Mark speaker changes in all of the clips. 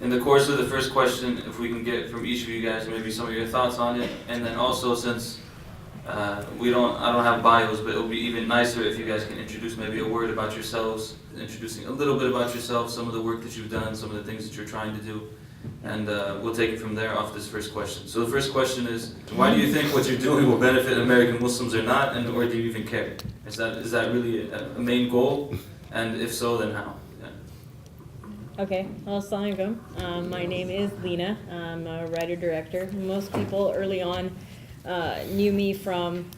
Speaker 1: in the course of the first question, if we can get from each of you guys maybe some of your thoughts on it, and then also since I don't have bios, but it would be even nicer if you guys can introduce maybe a word about yourselves, introducing a little bit about yourself, some of the work that you've done, some of the things that you're trying to do, and we'll take it from there off this first question. So the first question is, why do you think what you're doing will benefit American Muslims or not, and or do you even care? Is that really a main goal? And if so, then how?
Speaker 2: Okay, well, assalamu alaikum. My name is Lena. I'm a writer-director. Most people early on knew me from,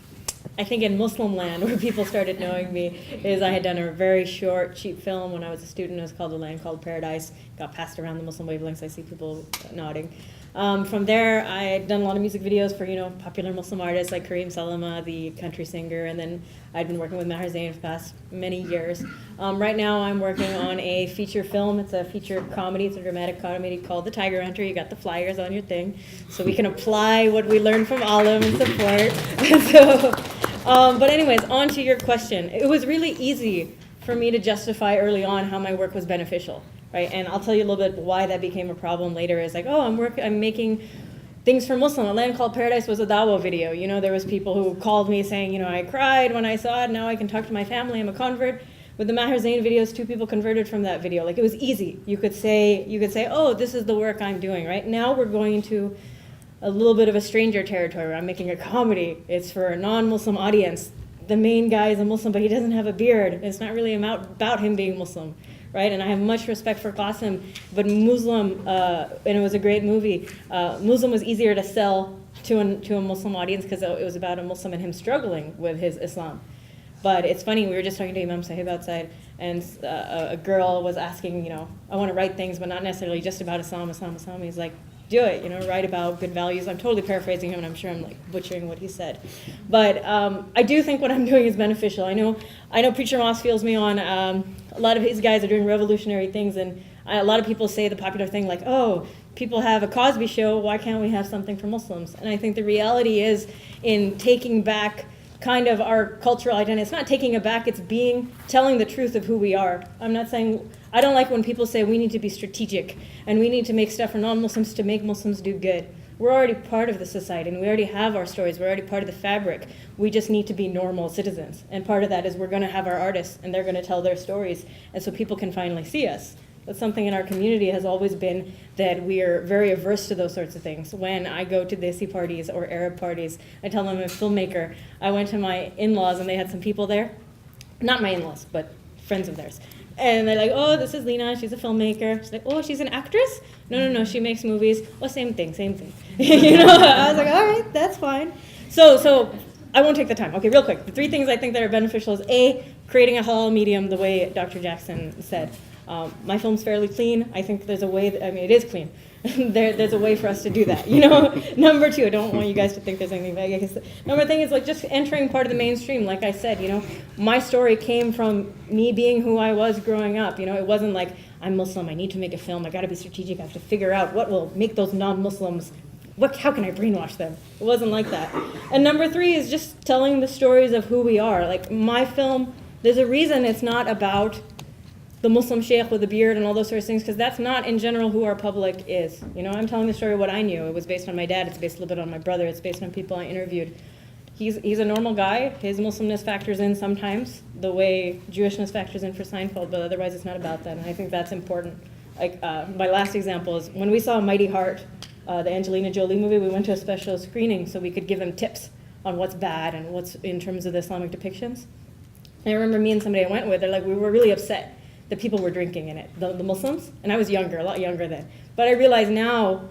Speaker 2: I think in Muslim land, where people started knowing me, is I had done a very short, cheap film when I was a student. It was called A Land Called Paradise. Got passed around the Muslim wavelengths. I see people nodding. From there, I had done a lot of music videos for, popular Muslim artists like Kareem Salama, the country singer, and then I'd been working with Maher Zain for the past many years. Right now, I'm working on a feature film. It's a feature comedy. It's a dramatic comedy called The Tiger Hunter. You got the flyers on your thing, so we can apply what we learned from ALIM and support. But anyways, on to your question. It was really easy for me to justify early on how my work was beneficial. Right, and I'll tell you a little bit why that became a problem later. Is like, I'm making things for Muslim. A Land Called Paradise was a dawah video. There was people who called me saying, I cried when I saw it. Now I can talk to my family. I'm a convert. With the Maher Zain videos, 2 people converted from that video. Like, it was easy. You could say, oh, this is the work I'm doing. Right now we're going into a little bit of a stranger territory where I'm making a comedy. It's for a non-Muslim audience. The main guy is a Muslim, but he doesn't have a beard. It's not really about him being Muslim. Right, and I have much respect for Qasim, but Muslim, and it was a great movie. Muslim was easier to sell to a Muslim audience because it was about a Muslim and him struggling with his Islam. But it's funny, we were just talking to Imam Sahib outside, and a girl was asking, I want to write things, but not necessarily just about Islam. He's like, do it, write about good values. I'm totally paraphrasing him, and I'm sure I'm like butchering what he said. But I do think what I'm doing is beneficial. I know Preacher Moss feels me on. A lot of his guys are doing revolutionary things, and a lot of people say the popular thing like, oh, people have a Cosby show, why can't we have something for Muslims? And I think the reality is in taking back kind of our cultural identity. It's not taking it back, it's telling the truth of who we are. I'm not saying, I don't like when people say we need to be strategic and we need to make stuff for non-Muslims to make Muslims do good. We're already part of the society and we already have our stories, we're already part of the fabric. We just need to be normal citizens. And part of that is we're gonna have our artists and they're gonna tell their stories and so people can finally see us. That's something in our community has always been that we are very averse to those sorts of things. When I go to Desi parties or Arab parties, I tell them I'm a filmmaker. I went to my in-laws and they had some people there. Not my in-laws, but friends of theirs. And they're like, oh, this is Lena, she's a filmmaker. She's like, oh, she's an actress? No, she makes movies. Oh, same thing. I was like, all right, that's fine. So I won't take the time. Okay, real quick. The 3 things I think that are beneficial is A, creating a halal medium the way Dr. Jackson said. My film's fairly clean. I think there's a way, it is clean. There's a way for us to do that, Number 2, I don't want you guys to think there's anything bad. I guess number thing is like just entering part of the mainstream. Like I said, my story came from me being who I was growing up. It wasn't like, I'm Muslim, I need to make a film, I gotta be strategic, I have to figure out what will make those non-Muslims, how can I brainwash them? It wasn't like that. And number 3 is just telling the stories of who we are. Like my film, there's a reason it's not about the Muslim sheikh with a beard and all those sorts of things, because that's not in general who our public is. I'm telling the story of what I knew. It was based on my dad, it's based a little bit on my brother, it's based on people I interviewed. He's a normal guy. His Muslimness factors in sometimes, the way Jewishness factors in for Seinfeld, but otherwise it's not about that, and I think that's important. Like my last example is when we saw Mighty Heart, the Angelina Jolie movie, we went to a special screening so we could give them tips on what's bad and what's in terms of the Islamic depictions. And I remember me and somebody I went with, they're like, we were really upset that people were drinking in it, the Muslims, and I was younger, a lot younger then. But I realize now,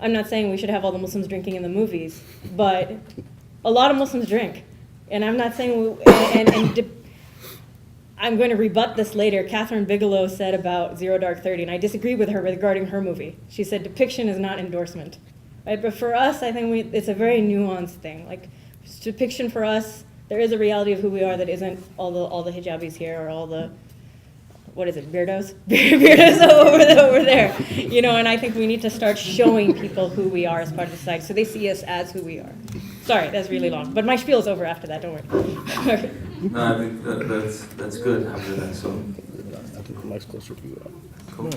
Speaker 2: I'm not saying we should have all the Muslims drinking in the movies, but a lot of Muslims drink. And I'm not saying, I'm going to rebut this later. Catherine Bigelow said about Zero Dark 30, and I disagree with her regarding her movie. She said depiction is not endorsement. Right? But for us, I think it's a very nuanced thing. Like depiction for us, there is a reality of who we are that isn't all the hijabis here or all the, what is it, beardos? Beardos over there. And I think we need to start showing people who we are as part of society so they see us as who we are. Sorry, that's really long. But my spiel is over after that, don't worry.
Speaker 1: No, I think that's good after that. So
Speaker 3: I think the mic's closer to you.
Speaker 1: cool.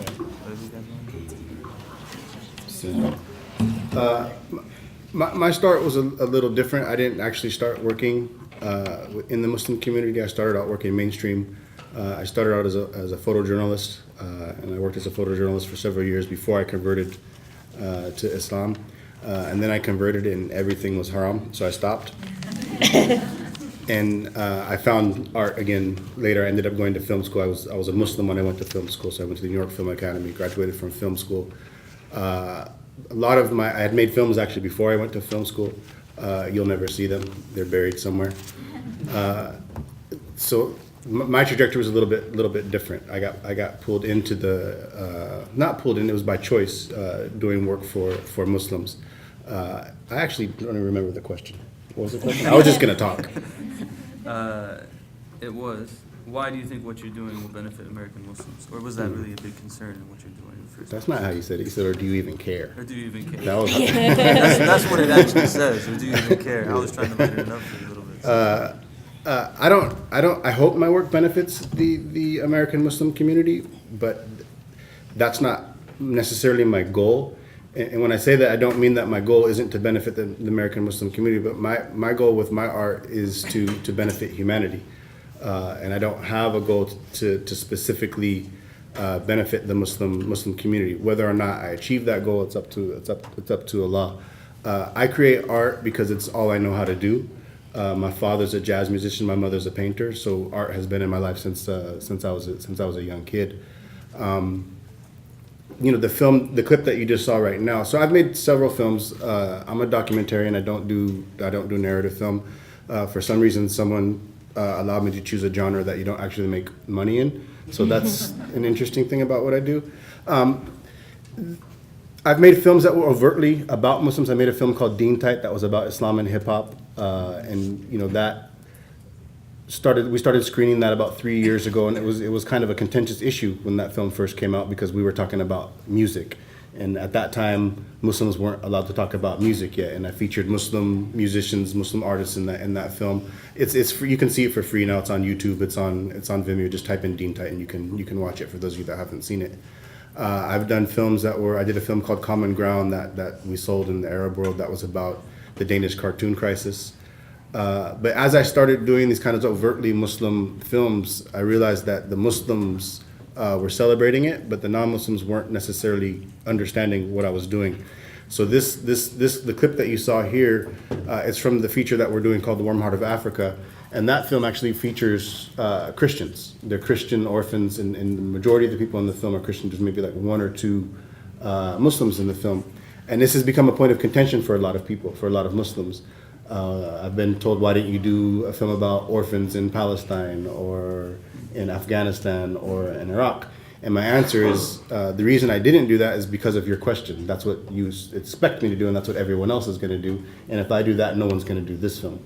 Speaker 3: Syndrome. My start was a little different. I didn't actually start working in the Muslim community. I started out working mainstream. I started out as a photojournalist, and I worked as a photojournalist for several years before I converted to Islam. And then I converted and everything was haram, so I stopped. And I found art again later. I ended up going to film school. I was a Muslim when I went to film school, so I went to the New York Film Academy, graduated from film school. I had made films actually before I went to film school. You'll never see them. They're buried somewhere. So my trajectory was a little bit different. I got pulled into not pulled in, it was by choice, doing work for Muslims. I actually don't even remember the question. What was the question? I was just gonna talk.
Speaker 1: It was, why do you think what you're doing will benefit American Muslims? Or was that really a big concern in what you're doing?
Speaker 3: That's not how you said it. You said, or do you even care?
Speaker 1: Or do you even care?
Speaker 3: That was
Speaker 1: that's what it actually says, or do you even care? I was trying to lighten it up for you a little bit.
Speaker 3: I hope my work benefits the American Muslim community, but that's not necessarily my goal. And when I say that, I don't mean that my goal isn't to benefit the American Muslim community, but my goal with my art is to benefit humanity. And I don't have a goal to specifically benefit the Muslim community. Whether or not I achieve that goal, it's up to Allah. I create art because it's all I know how to do. My father's a jazz musician. My mother's a painter. So art has been in my life since I was a young kid. The clip that you just saw right now. So I've made several films. I'm a documentarian. I don't do narrative film. For some reason, someone allowed me to choose a genre that you don't actually make money in. So that's an interesting thing about what I do. I've made films that were overtly about Muslims. I made a film called Deen Type that was about Islam and hip hop, and we started screening that about 3 years ago, and it was kind of a contentious issue when that film first came out because we were talking about music, and at that time Muslims weren't allowed to talk about music yet, and I featured Muslim musicians, Muslim artists in that film. It's free. You can see it for free now. It's on YouTube. It's on Vimeo. Just type in Deen Type and you can watch it for those of you that haven't seen it. I've done films I did a film called Common Ground that we sold in the Arab world that was about the Danish cartoon crisis. But as I started doing these kind of overtly Muslim films, I realized that the Muslims were celebrating it, but the non-Muslims weren't necessarily understanding what I was doing. So the clip that you saw here, it's from the feature that we're doing called The Warm Heart of Africa, and that film actually features Christians. They're Christian orphans, and the majority of the people in the film are Christian. There's maybe like one or two Muslims in the film. And this has become a point of contention for a lot of people, for a lot of Muslims. I've been told, why didn't you do a film about orphans in Palestine or in Afghanistan or in Iraq? And my answer is, the reason I didn't do that is because of your question. That's what you expect me to do, and that's what everyone else is going to do. And if I do that, no one's going to do this film.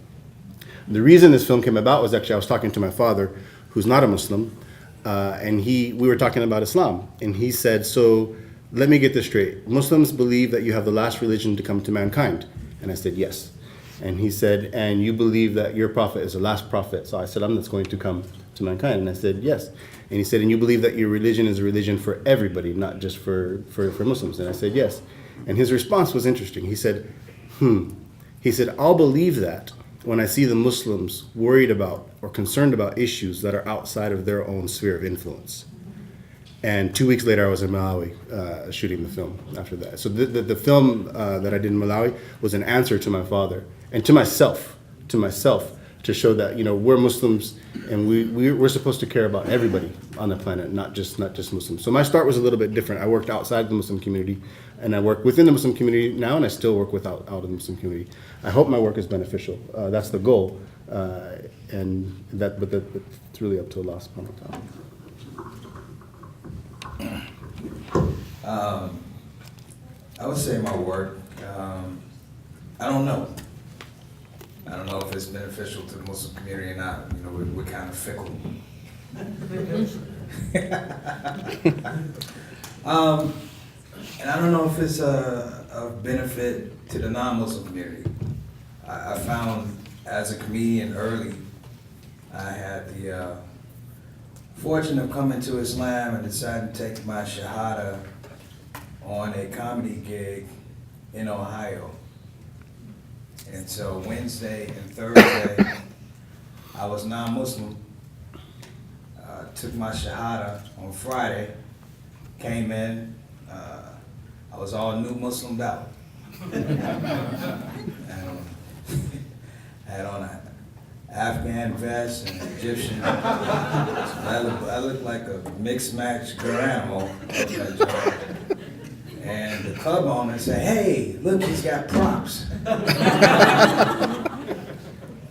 Speaker 3: The reason this film came about was actually I was talking to my father, who's not a Muslim, and we were talking about Islam. And he said, so let me get this straight. Muslims believe that you have the last religion to come to mankind. And I said, yes. And he said, and you believe that your prophet is the last prophet. So I said, I'm that's going to come to mankind. And I said, yes. And he said, and you believe that your religion is a religion for everybody, not just for Muslims. And I said, yes. And his response was interesting. He said, He said, I'll believe that when I see the Muslims worried about or concerned about issues that are outside of their own sphere of influence. And 2 weeks later, I was in Malawi shooting the film after that. So the film that I did in Malawi was an answer to my father and to myself, to show that, we're Muslims and we're supposed to care about everybody on the planet, not just Muslims. So my start was a little bit different. I worked outside the Muslim community, and I work within the Muslim community now, and I still work out of the Muslim community. I hope my work is beneficial. That's the goal, but it's really up to Allah subhanahu wa ta'ala.
Speaker 4: I would say my work, I don't know. I don't know if it's beneficial to the Muslim community or not. We're kind of fickle. And I don't know if it's a benefit to the non-Muslim community. I found as a comedian early, I had the fortune of coming to Islam and deciding to take my Shahada on a comedy gig in Ohio. And so Wednesday and Thursday, I was non-Muslim. Took my Shahada on Friday, came in, I was all new Muslimed out. Had on an Afghan vest and Egyptian. So I looked like a mixed match girl animal. And the club owner said, "Hey, look, he's got props."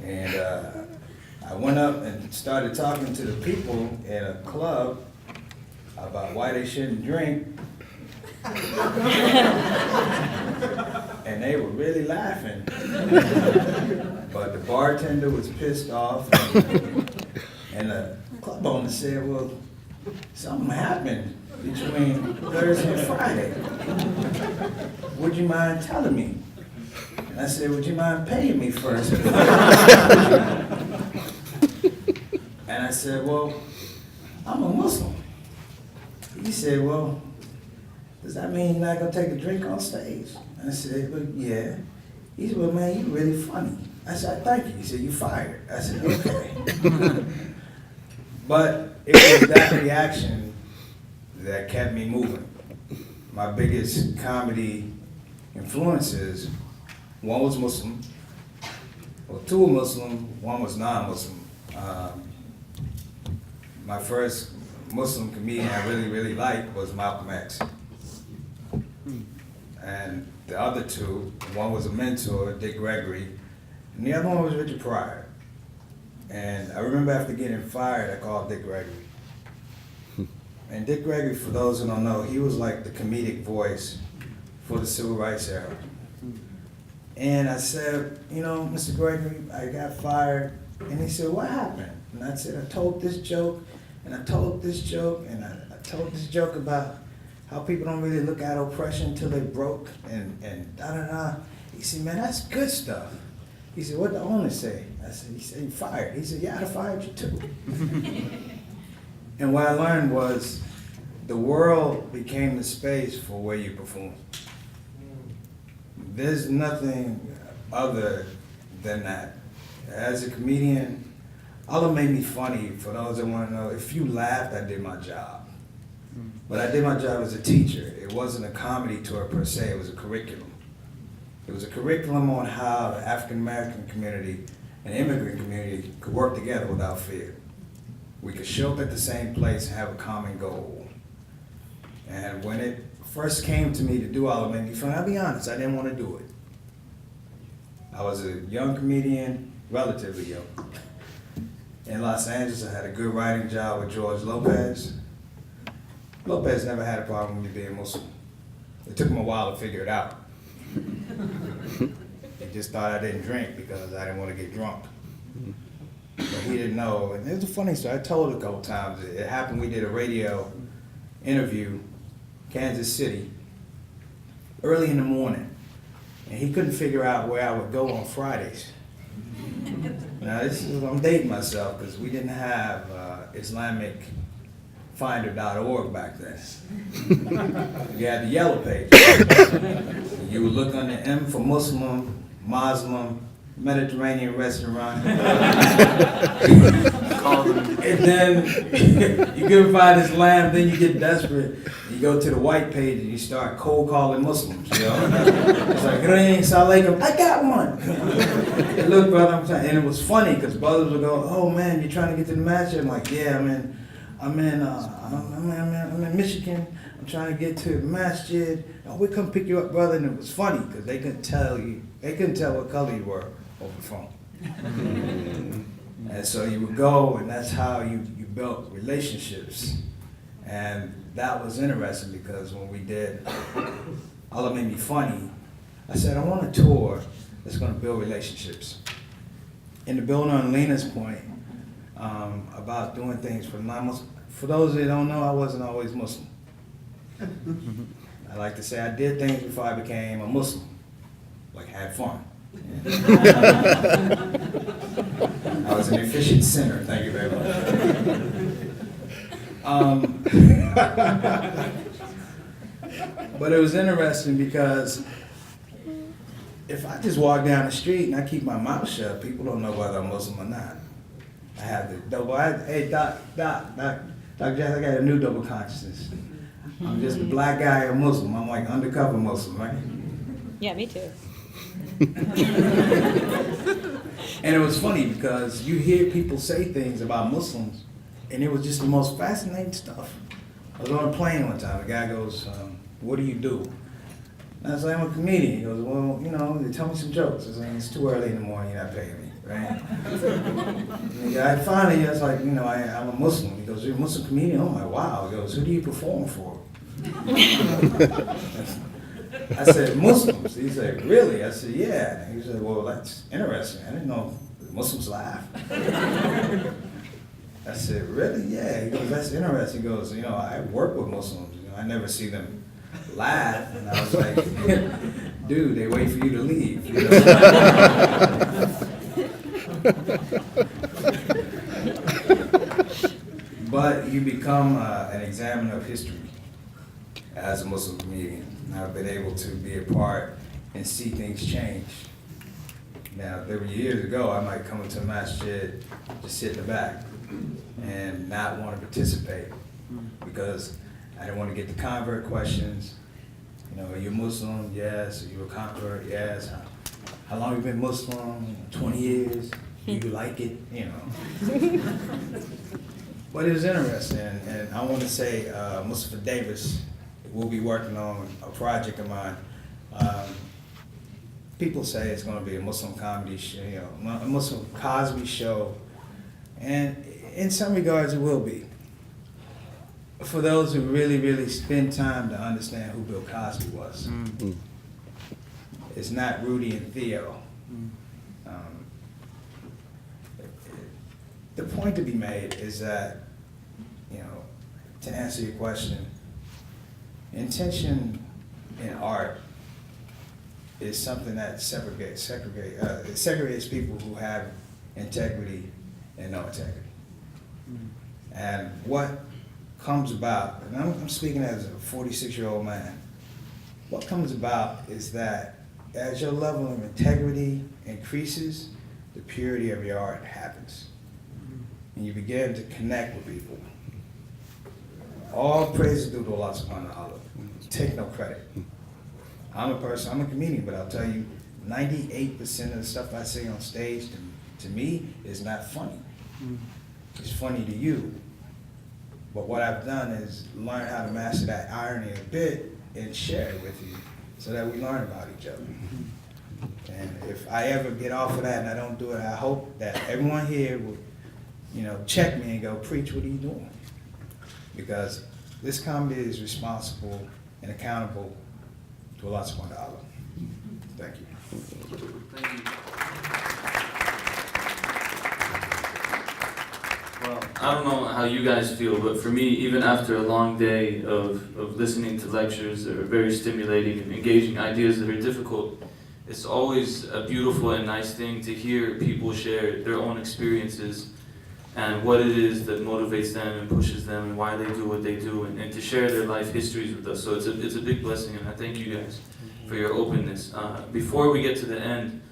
Speaker 4: And I went up and started talking to the people in a club about why they shouldn't drink. And they were really laughing. But the bartender was pissed off. And the club owner said, "Well, something happened between Thursday and Friday. Would you mind telling me?" And I said, "Would you mind paying me first?" And I said, "Well, I'm a Muslim." He said, "Well, does that mean you're not gonna take a drink on stage?" And I said, "Well, yeah." He said, "Well, man, you're really funny." I said, "Thank you." He said, "You fired." I said, "Okay." But it was that reaction that kept me moving. My biggest comedy influences, one was Muslim, well, two were Muslim, one was non-Muslim. My first Muslim comedian I really liked was Malcolm X. And the other two, one was a mentor, Dick Gregory, and the other one was Richard Pryor. And I remember after getting fired, I called Dick Gregory. And Dick Gregory, for those who don't know, he was like the comedic voice for the Civil Rights era. And I said, "You know, Mr. Gregory, I got fired." And he said, "What happened?" And I said, "I told this joke, and I told this joke, and I told this joke about how people don't really look at oppression until they broke, and da-da-da." He said, "Man, that's good stuff." He said, "What'd the owner say?" I said, "He said, you fired." He said, "Yeah, I'd have fired you too." And what I learned was the world became the space for where you perform. There's nothing other than that. As a comedian, Allah made me funny. For those that want to know, if you laughed, I did my job. But I did my job as a teacher. It wasn't a comedy tour per se, it was a curriculum. It was a curriculum on how the African American community and immigrant community could work together without fear. We could show up at the same place and have a common goal. And when it first came to me to do all of it, I'll be honest, I didn't want to do it. I was a young comedian, relatively young. In Los Angeles, I had a good writing job with George Lopez. Lopez never had a problem with me being Muslim. It took him a while to figure it out. He just thought I didn't drink because I didn't want to get drunk. But he didn't know, and it was a funny story. I told it a couple times. It happened, we did a radio interview, Kansas City, early in the morning, and he couldn't figure out where I would go on Fridays. Now, I'm dating myself because we didn't have IslamicFinder.org back then. You had the yellow page. You would look on the M for Muslim, Muslim, Mediterranean restaurant. And then you couldn't find Islam, then you get desperate. You go to the white page and you start cold calling Muslims, you know? It's like, "Green, Salaikum, I got one." Hey, look, brother, I'm trying. And it was funny because brothers would go, "Oh man, you're trying to get to the masjid?" I'm like, "Yeah, I'm in Michigan. I'm trying to get to the masjid. Oh, we come pick you up, brother." And it was funny because they couldn't tell what color you were over the phone. And so you would go, and that's how you built relationships. And that was interesting because when we did Allah Made Me Funny, I said, I want a tour that's going to build relationships. And to build on Lena's point about doing things for non-Muslim, for those that don't know, I wasn't always Muslim. I like to say I did things before I became a Muslim, like had fun. I was an efficient sinner, thank you very much. But it was interesting because if I just walk down the street and I keep my mouth shut, people don't know whether I'm Muslim or not. I have the double, hey, Doc Jackson, I got a new double consciousness. I'm just a black guy, a Muslim. I'm like undercover Muslim, right?
Speaker 2: Yeah, me too.
Speaker 4: And it was funny because you hear people say things about Muslims, and it was just the most fascinating stuff. I was on a plane one time. The guy goes, "What do you do?" And I was like, "I'm a comedian." He goes, "Well, you know, they tell me some jokes." I was like, "It's too early in the morning. You're not paying me, right?" And the guy finally, I was like, "You know, I'm a Muslim." He goes, "You're a Muslim comedian?" I'm like, "Wow." He goes, "Who do you perform for?" I said, "Muslims." He said, "Really?" I said, "Yeah." He said, "Well, that's interesting. I didn't know Muslims laugh." I said, "Really?" "Yeah." He goes, "That's interesting." He goes, "You know, I work with Muslims. You know, I never see them laugh." And I was like, "Dude, they wait for you to leave." You know? But you become an examiner of history as a Muslim comedian. I've been able to be a part and see things change. Now, there were years ago, I might come into a masjid, just sit in the back, and not want to participate because I didn't want to get the convert questions. You know, are you Muslim? Yes. Are you a convert? Yes. How long have you been Muslim? 20 years. Do you like it? You know. But it was interesting, and I want to say Mustafa Davis will be working on a project of mine. People say it's going to be a Muslim comedy show, you know, a Muslim Cosby show, and in some regards it will be. For those who really, really spend time to understand who Bill Cosby was. Mm-hmm. It's not Rudy and Theo. The point to be made is that, you know, to answer your question, intention in art is something that segregates people who have integrity and no integrity. And what comes about, and I'm speaking as a 46-year-old man, what comes about is that as your level of integrity increases, the purity of your art happens. And you begin to connect with people. All praise is due to Allah subhanahu wa ta'ala. Take no credit. I'm a comedian, but I'll tell you, 98% of the stuff I say on stage to me is not funny. It's funny to you. But what I've done is learn how to master that irony a bit and share it with you so that we learn about each other. And if I ever get off of that and I don't do it, I hope that everyone here will, you know, check me and go, "Preach, what are you doing?" Because this comedy is responsible and accountable to Allah subhanahu wa ta'ala. Thank you.
Speaker 1: Thank you. Well, I don't know how you guys feel, but for me, even after a long day of listening to lectures that are very stimulating and engaging ideas that are difficult, it's always a beautiful and nice thing to hear people share their own experiences and what it is that motivates them and pushes them and why they do what they do, and to share their life histories with us. So it's a big blessing, and I thank you guys for your openness. Before we get to the end,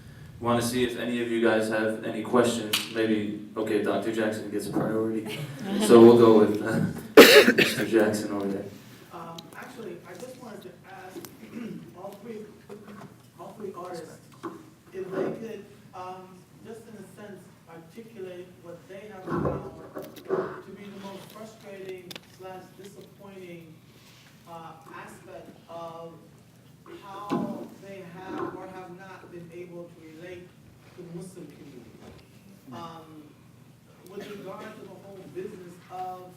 Speaker 1: I want to see if any of you guys have any questions. Maybe, okay, Dr. Jackson gets a priority. So we'll go with Mr. Jackson over there.
Speaker 5: Actually, I just wanted to ask all three artists if they could, just in a sense, articulate what they have found to be the most frustrating / disappointing aspect of how they have or have not been able to relate to the Muslim community. With regard to the whole business of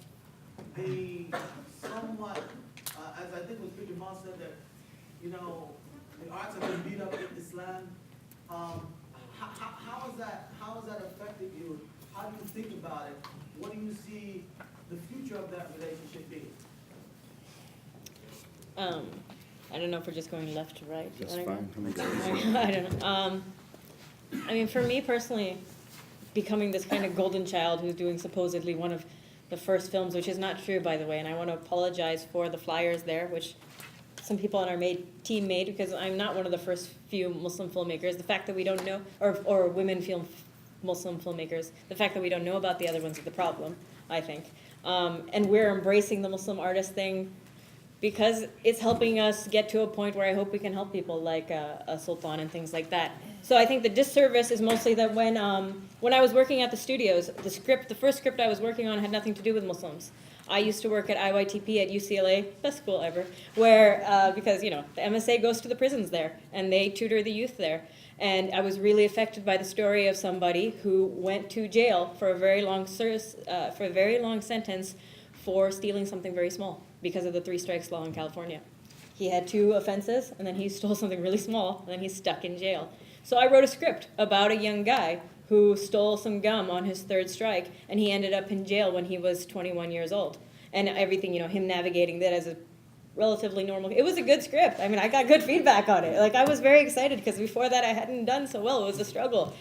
Speaker 5: the somewhat, as I think what Preacher Moss said, that, you know, the arts have been beat up in Islam. How has that affected you? How do you think about it? What do you see the future of that relationship being?
Speaker 2: I don't know if we're just going left to right.
Speaker 3: That's fine.
Speaker 2: I don't know. I mean, for me personally, becoming this kind of golden child who's doing supposedly one of the first films, which is not true, by the way, and I want to apologize for the flyers there, which some people on our team made, because I'm not one of the first few Muslim filmmakers. The fact that we don't know, or women Muslim filmmakers, the fact that we don't know about the other ones is the problem, I think. And we're embracing the Muslim artist thing because it's helping us get to a point where I hope we can help people like Sultan and things like that. So I think the disservice is mostly that when I was working at the studios, the first script I was working on had nothing to do with Muslims. I used to work at IYTP at UCLA, best school ever, where, because, you know, the MSA goes to the prisons there, and they tutor the youth there. And I was really affected by the story of somebody who went to jail for a very long sentence for stealing something very small because of the 3 strikes law in California. He had 2 offenses, and then he stole something really small, and then he's stuck in jail. So I wrote a script about a young guy who stole some gum on his 3rd strike, and he ended up in jail when he was 21 years old. And everything, you know, him navigating that as a relatively normal, it was a good script. I mean, I got good feedback on it. Like, I was very excited, because before that I hadn't done so well. It was a struggle.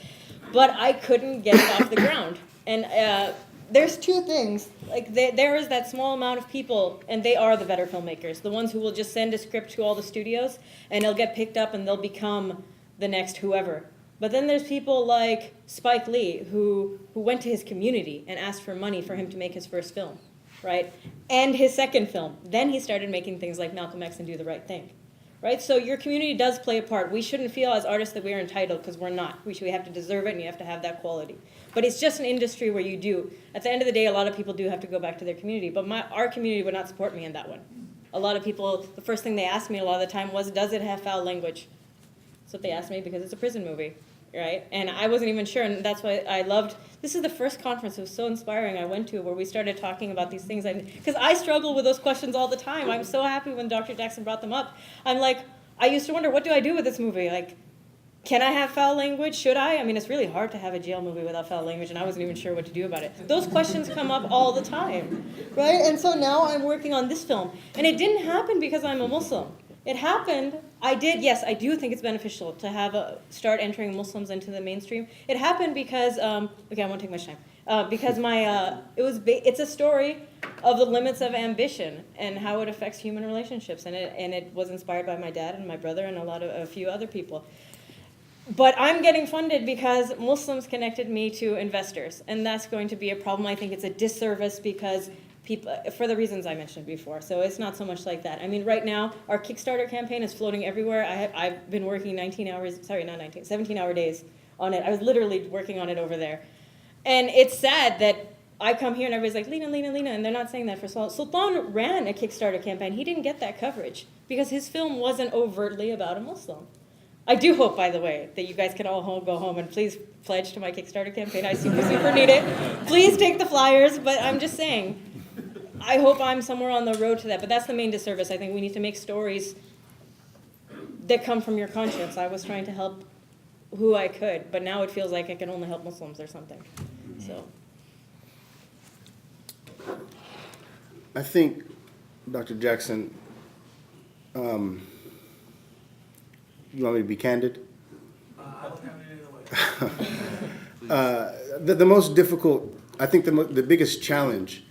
Speaker 2: But I couldn't get it off the ground. And there's 2 things. Like, there is that small amount of people, and they are the better filmmakers, the ones who will just send a script to all the studios, and it'll get picked up, and they'll become the next whoever. But then there's people like Spike Lee, who went to his community and asked for money for him to make his first film, right? And his 2nd film. Then he started making things like Malcolm X and Do the Right Thing, right? So your community does play a part. We shouldn't feel as artists that we are entitled, because we're not. We have to deserve it, and you have to have that quality. But it's just an industry where you do. At the end of the day, a lot of people do have to go back to their community, but our community would not support me in that one. A lot of people, the first thing they asked me a lot of the time was, does it have foul language? That's what they asked me, because it's a prison movie, right? And I wasn't even sure, and that's why I loved, this is the first conference, it was so inspiring I went to, where we started talking about these things, because I struggle with those questions all the time. I'm so happy when Dr. Jackson brought them up. I'm like, I used to wonder, what do I do with this movie? Like, can I have foul language? Should I? I mean, it's really hard to have a jail movie without foul language, and I wasn't even sure what to do about it. Those questions come up all the time, right? And so now I'm working on this film, and it didn't happen because I'm a Muslim. It happened, I do think it's beneficial to have start entering Muslims into the mainstream. It happened because, okay, I won't take much time, because it's a story of the limits of ambition and how it affects human relationships, and it was inspired by my dad and my brother and a few other people. But I'm getting funded because Muslims connected me to investors, and that's going to be a problem. I think it's a disservice because people, for the reasons I mentioned before. So it's not so much like that. I mean, right now, our Kickstarter campaign is floating everywhere. I've been working 17-hour days on it. I was literally working on it over there. And it's sad that I come here and everybody's like, Lena, Lena, Lena, and they're not saying that for Sultan. Sultan ran a Kickstarter campaign. He didn't get that coverage because his film wasn't overtly about a Muslim. I do hope, by the way, that you guys can all go home and please pledge to my Kickstarter campaign. I super need it. Please take the flyers, but I'm just saying, I hope I'm somewhere on the road to that. But that's the main disservice. I think we need to make stories that come from your conscience. I was trying to help who I could, but now it feels like I can only help Muslims or something. So,
Speaker 3: I think, Dr. Jackson, you want me to be candid?
Speaker 5: I don't have it either way.
Speaker 3: The most difficult, I think the biggest challenge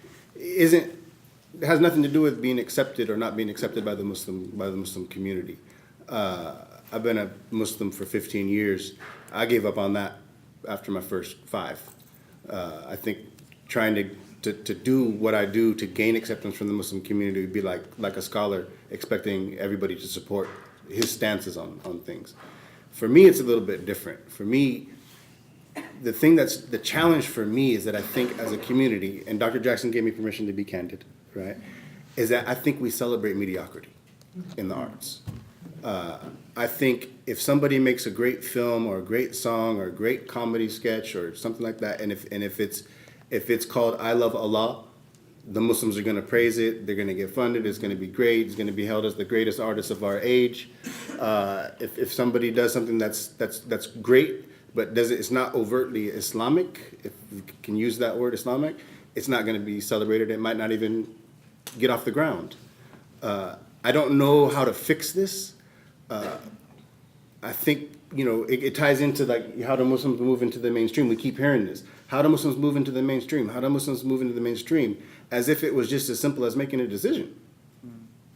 Speaker 3: has nothing to do with being accepted or not being accepted by the Muslim community. I've been a Muslim for 15 years. I gave up on that after my first 5. I think trying to do what I do to gain acceptance from the Muslim community would be like a scholar expecting everybody to support his stances on things. For me, it's a little bit different. For me, the thing that's the challenge for me is that I think as a community, and Dr. Jackson gave me permission to be candid, right, is that I think we celebrate mediocrity in the arts. I think if somebody makes a great film or a great song or a great comedy sketch or something like that, and if it's called I Love Allah, the Muslims are going to praise it. They're going to get funded. It's going to be great. It's going to be held as the greatest artist of our age. If somebody does something that's great, but it's not overtly Islamic, if we can use that word Islamic, it's not going to be celebrated. It might not even get off the ground. I don't know how to fix this. I think, it ties into like how do Muslims move into the mainstream. We keep hearing this. How do Muslims move into the mainstream? How do Muslims move into the mainstream? As if it was just as simple as making a decision.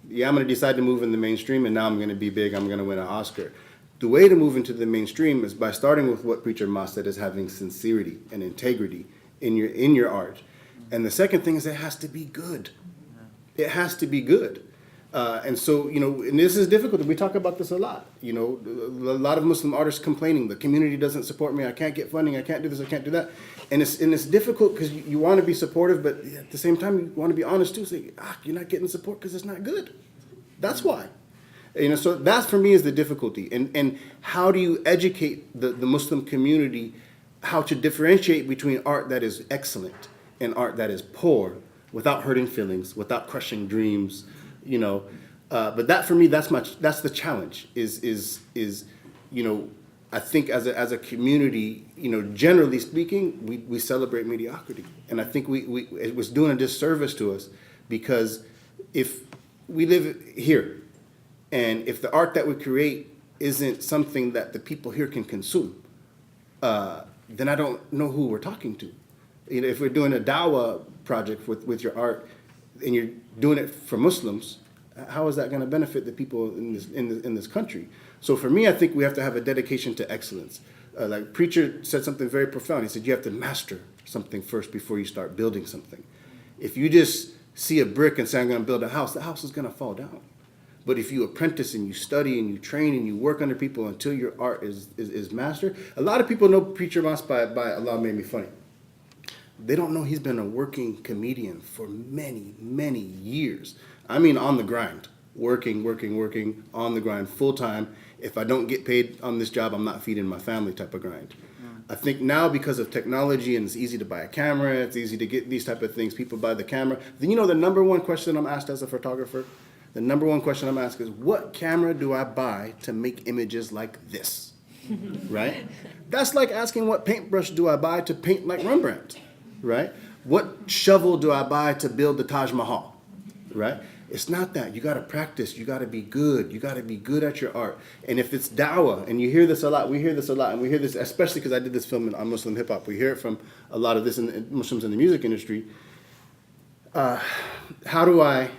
Speaker 3: Yeah, I'm going to decide to move in the mainstream, and now I'm going to be big. I'm going to win an Oscar. The way to move into the mainstream is by starting with what Preacher Mas said, is having sincerity and integrity in your art. And the second thing is it has to be good. It has to be good. And so, and this is difficult. We talk about this a lot. A lot of Muslim artists complaining, the community doesn't support me, I can't get funding, I can't do this, I can't do that. And it's difficult because you want to be supportive, but at the same time, you want to be honest too. Say, you're not getting support because it's not good. That's why. So that for me is the difficulty. And how do you educate the Muslim community how to differentiate between art that is excellent and art that is poor without hurting feelings, without crushing dreams, But that for me, that's the challenge. I think as a community, generally speaking, we celebrate mediocrity, and I think it was doing a disservice to us, because if we live here, and if the art that we create isn't something that the people here can consume, then I don't know who we're talking to. If we're doing a dawah project with your art, and you're doing it for Muslims, how is that going to benefit the people in this country? So for me, I think we have to have a dedication to excellence. Like Preacher said something very profound. He said you have to master something first before you start building something. If you just see a brick and say, I'm going to build a house, the house is going to fall down. But if you apprentice and you study and you train and you work under people until your art is mastered. A lot of people know Preacher Mas by Allah Made Me Funny. They don't know he's been a working comedian for many, many years. I mean, on the grind, working on the grind full time. If I don't get paid on this job, I'm not feeding my family type of grind. I think now, because of technology, and it's easy to buy a camera, it's easy to get these type of things, people buy the camera. Then the number one question I'm asked as a photographer, the number one question I'm asked is, what camera do I buy to make images like this? Right? That's like asking, what paintbrush do I buy to paint like Rembrandt? Right? What shovel do I buy to build the Taj Mahal? Right? It's not that. You got to practice. You got to be good. You got to be good at your art. And if it's dawah, and you hear this a lot, we hear this a lot, and we hear this, especially because I did this film on Muslim hip hop. We hear it from a lot of Muslims in the music industry. How do I,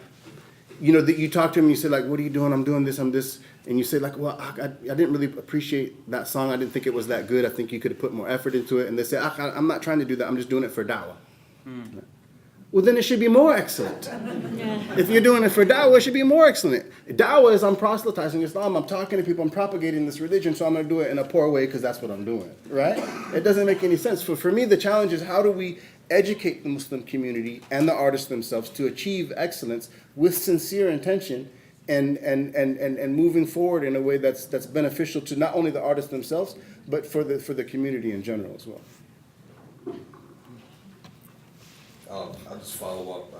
Speaker 3: that you talk to them and you say, like, what are you doing? I'm doing this, I'm this. And you say, like, well, I didn't really appreciate that song. I didn't think it was that good. I think you could have put more effort into it. And they say, I'm not trying to do that. I'm just doing it for dawah. Well, then it should be more excellent. Yeah. If you're doing it for dawah, it should be more excellent. Dawah is I'm proselytizing Islam. I'm talking to people. I'm propagating this religion. So I'm going to do it in a poor way because that's what I'm doing. Right? It doesn't make any sense. For me, the challenge is, how do we educate the Muslim community and the artists themselves to achieve excellence with sincere intention, and moving forward in a way that's beneficial to not only the artists themselves, but for the community in general as well.
Speaker 4: I'll just follow up.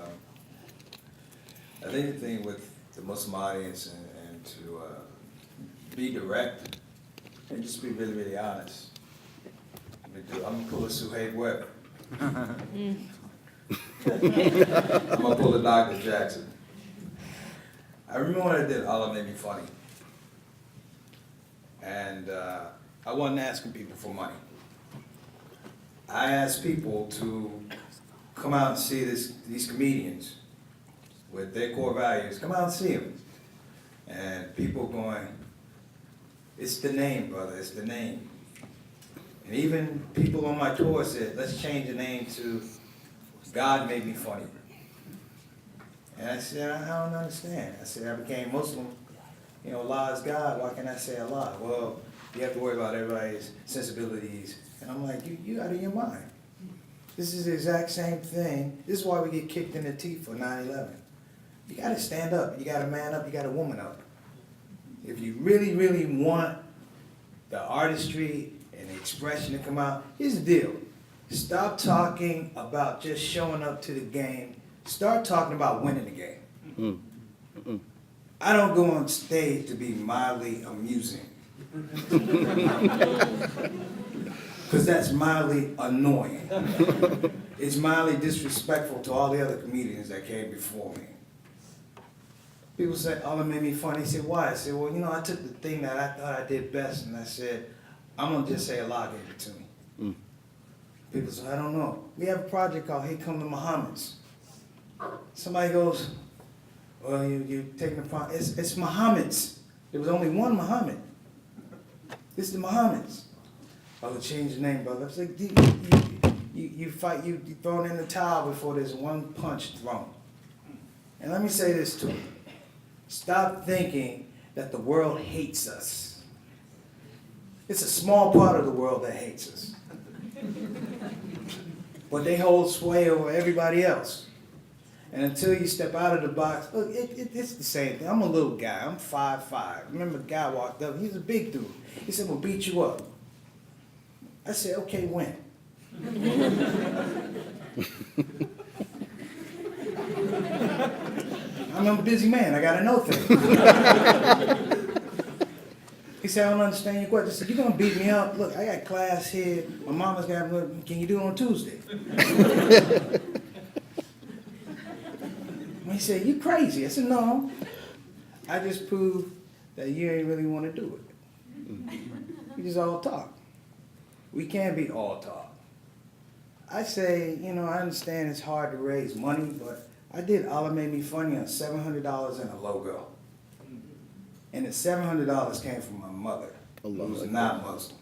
Speaker 4: I think the thing with the Muslim audience and to be direct and just be really, really honest. I'm gonna pull a Suhaib Webb. I'm gonna pull a Dr. Jackson. I remember when I did Allah Made Me Funny. And I wasn't asking people for money. I asked people to come out and see these comedians with their core values. Come out and see them. And people going, it's the name, brother, it's the name. And even people on my tour said, let's change the name to God Made Me Funny. And I said, I don't understand. I said, I became Muslim. Allah is God. Why can't I say Allah? Well, you have to worry about everybody's sensibilities. And I'm like, you out of your mind. This is the exact same thing. This is why we get kicked in the teeth for 9/11. You got to stand up. You got to man up. You got to woman up. If you really, really want the artistry and the expression to come out, here's the deal. Stop talking about just showing up to the game. Start talking about winning the game. I don't go on stage to be mildly amusing. Because that's mildly annoying. It's mildly disrespectful to all the other comedians that came before me. People say, Allah Made Me Funny. I said, why? I said, well, I took the thing that I thought I did best, and I said, I'm going to just say Allah gave it to me. People say, I don't know. We have a project called Here Come the Muhammads. Somebody goes, well, you're taking upon, it's Muhammad's. There was only one Muhammad. This is the Muhammad's. Oh, change the name, brother. I was like, you fight, you thrown in the towel before there's one punch thrown. And let me say this to you. Stop thinking that the world hates us. It's a small part of the world that hates us. But they hold sway over everybody else. And until you step out of the box, look, it's the same thing. I'm a little guy. I'm 5'5". Remember the guy walked up. He's a big dude. He said, we'll beat you up. I said, okay, when? I'm a busy man. I got to know things. He said, I don't understand your question. I said, you're going to beat me up? Look, I got class here. My mama's got, can you do it on Tuesday? He said, you crazy. I said, no. I just proved that you ain't really want to do it. We just all talk. We can't be all talk. I say, I understand it's hard to raise money, but I did ALIM Made Me Funny on $700 and a logo. And the $700 came from my mother, who was not Muslim.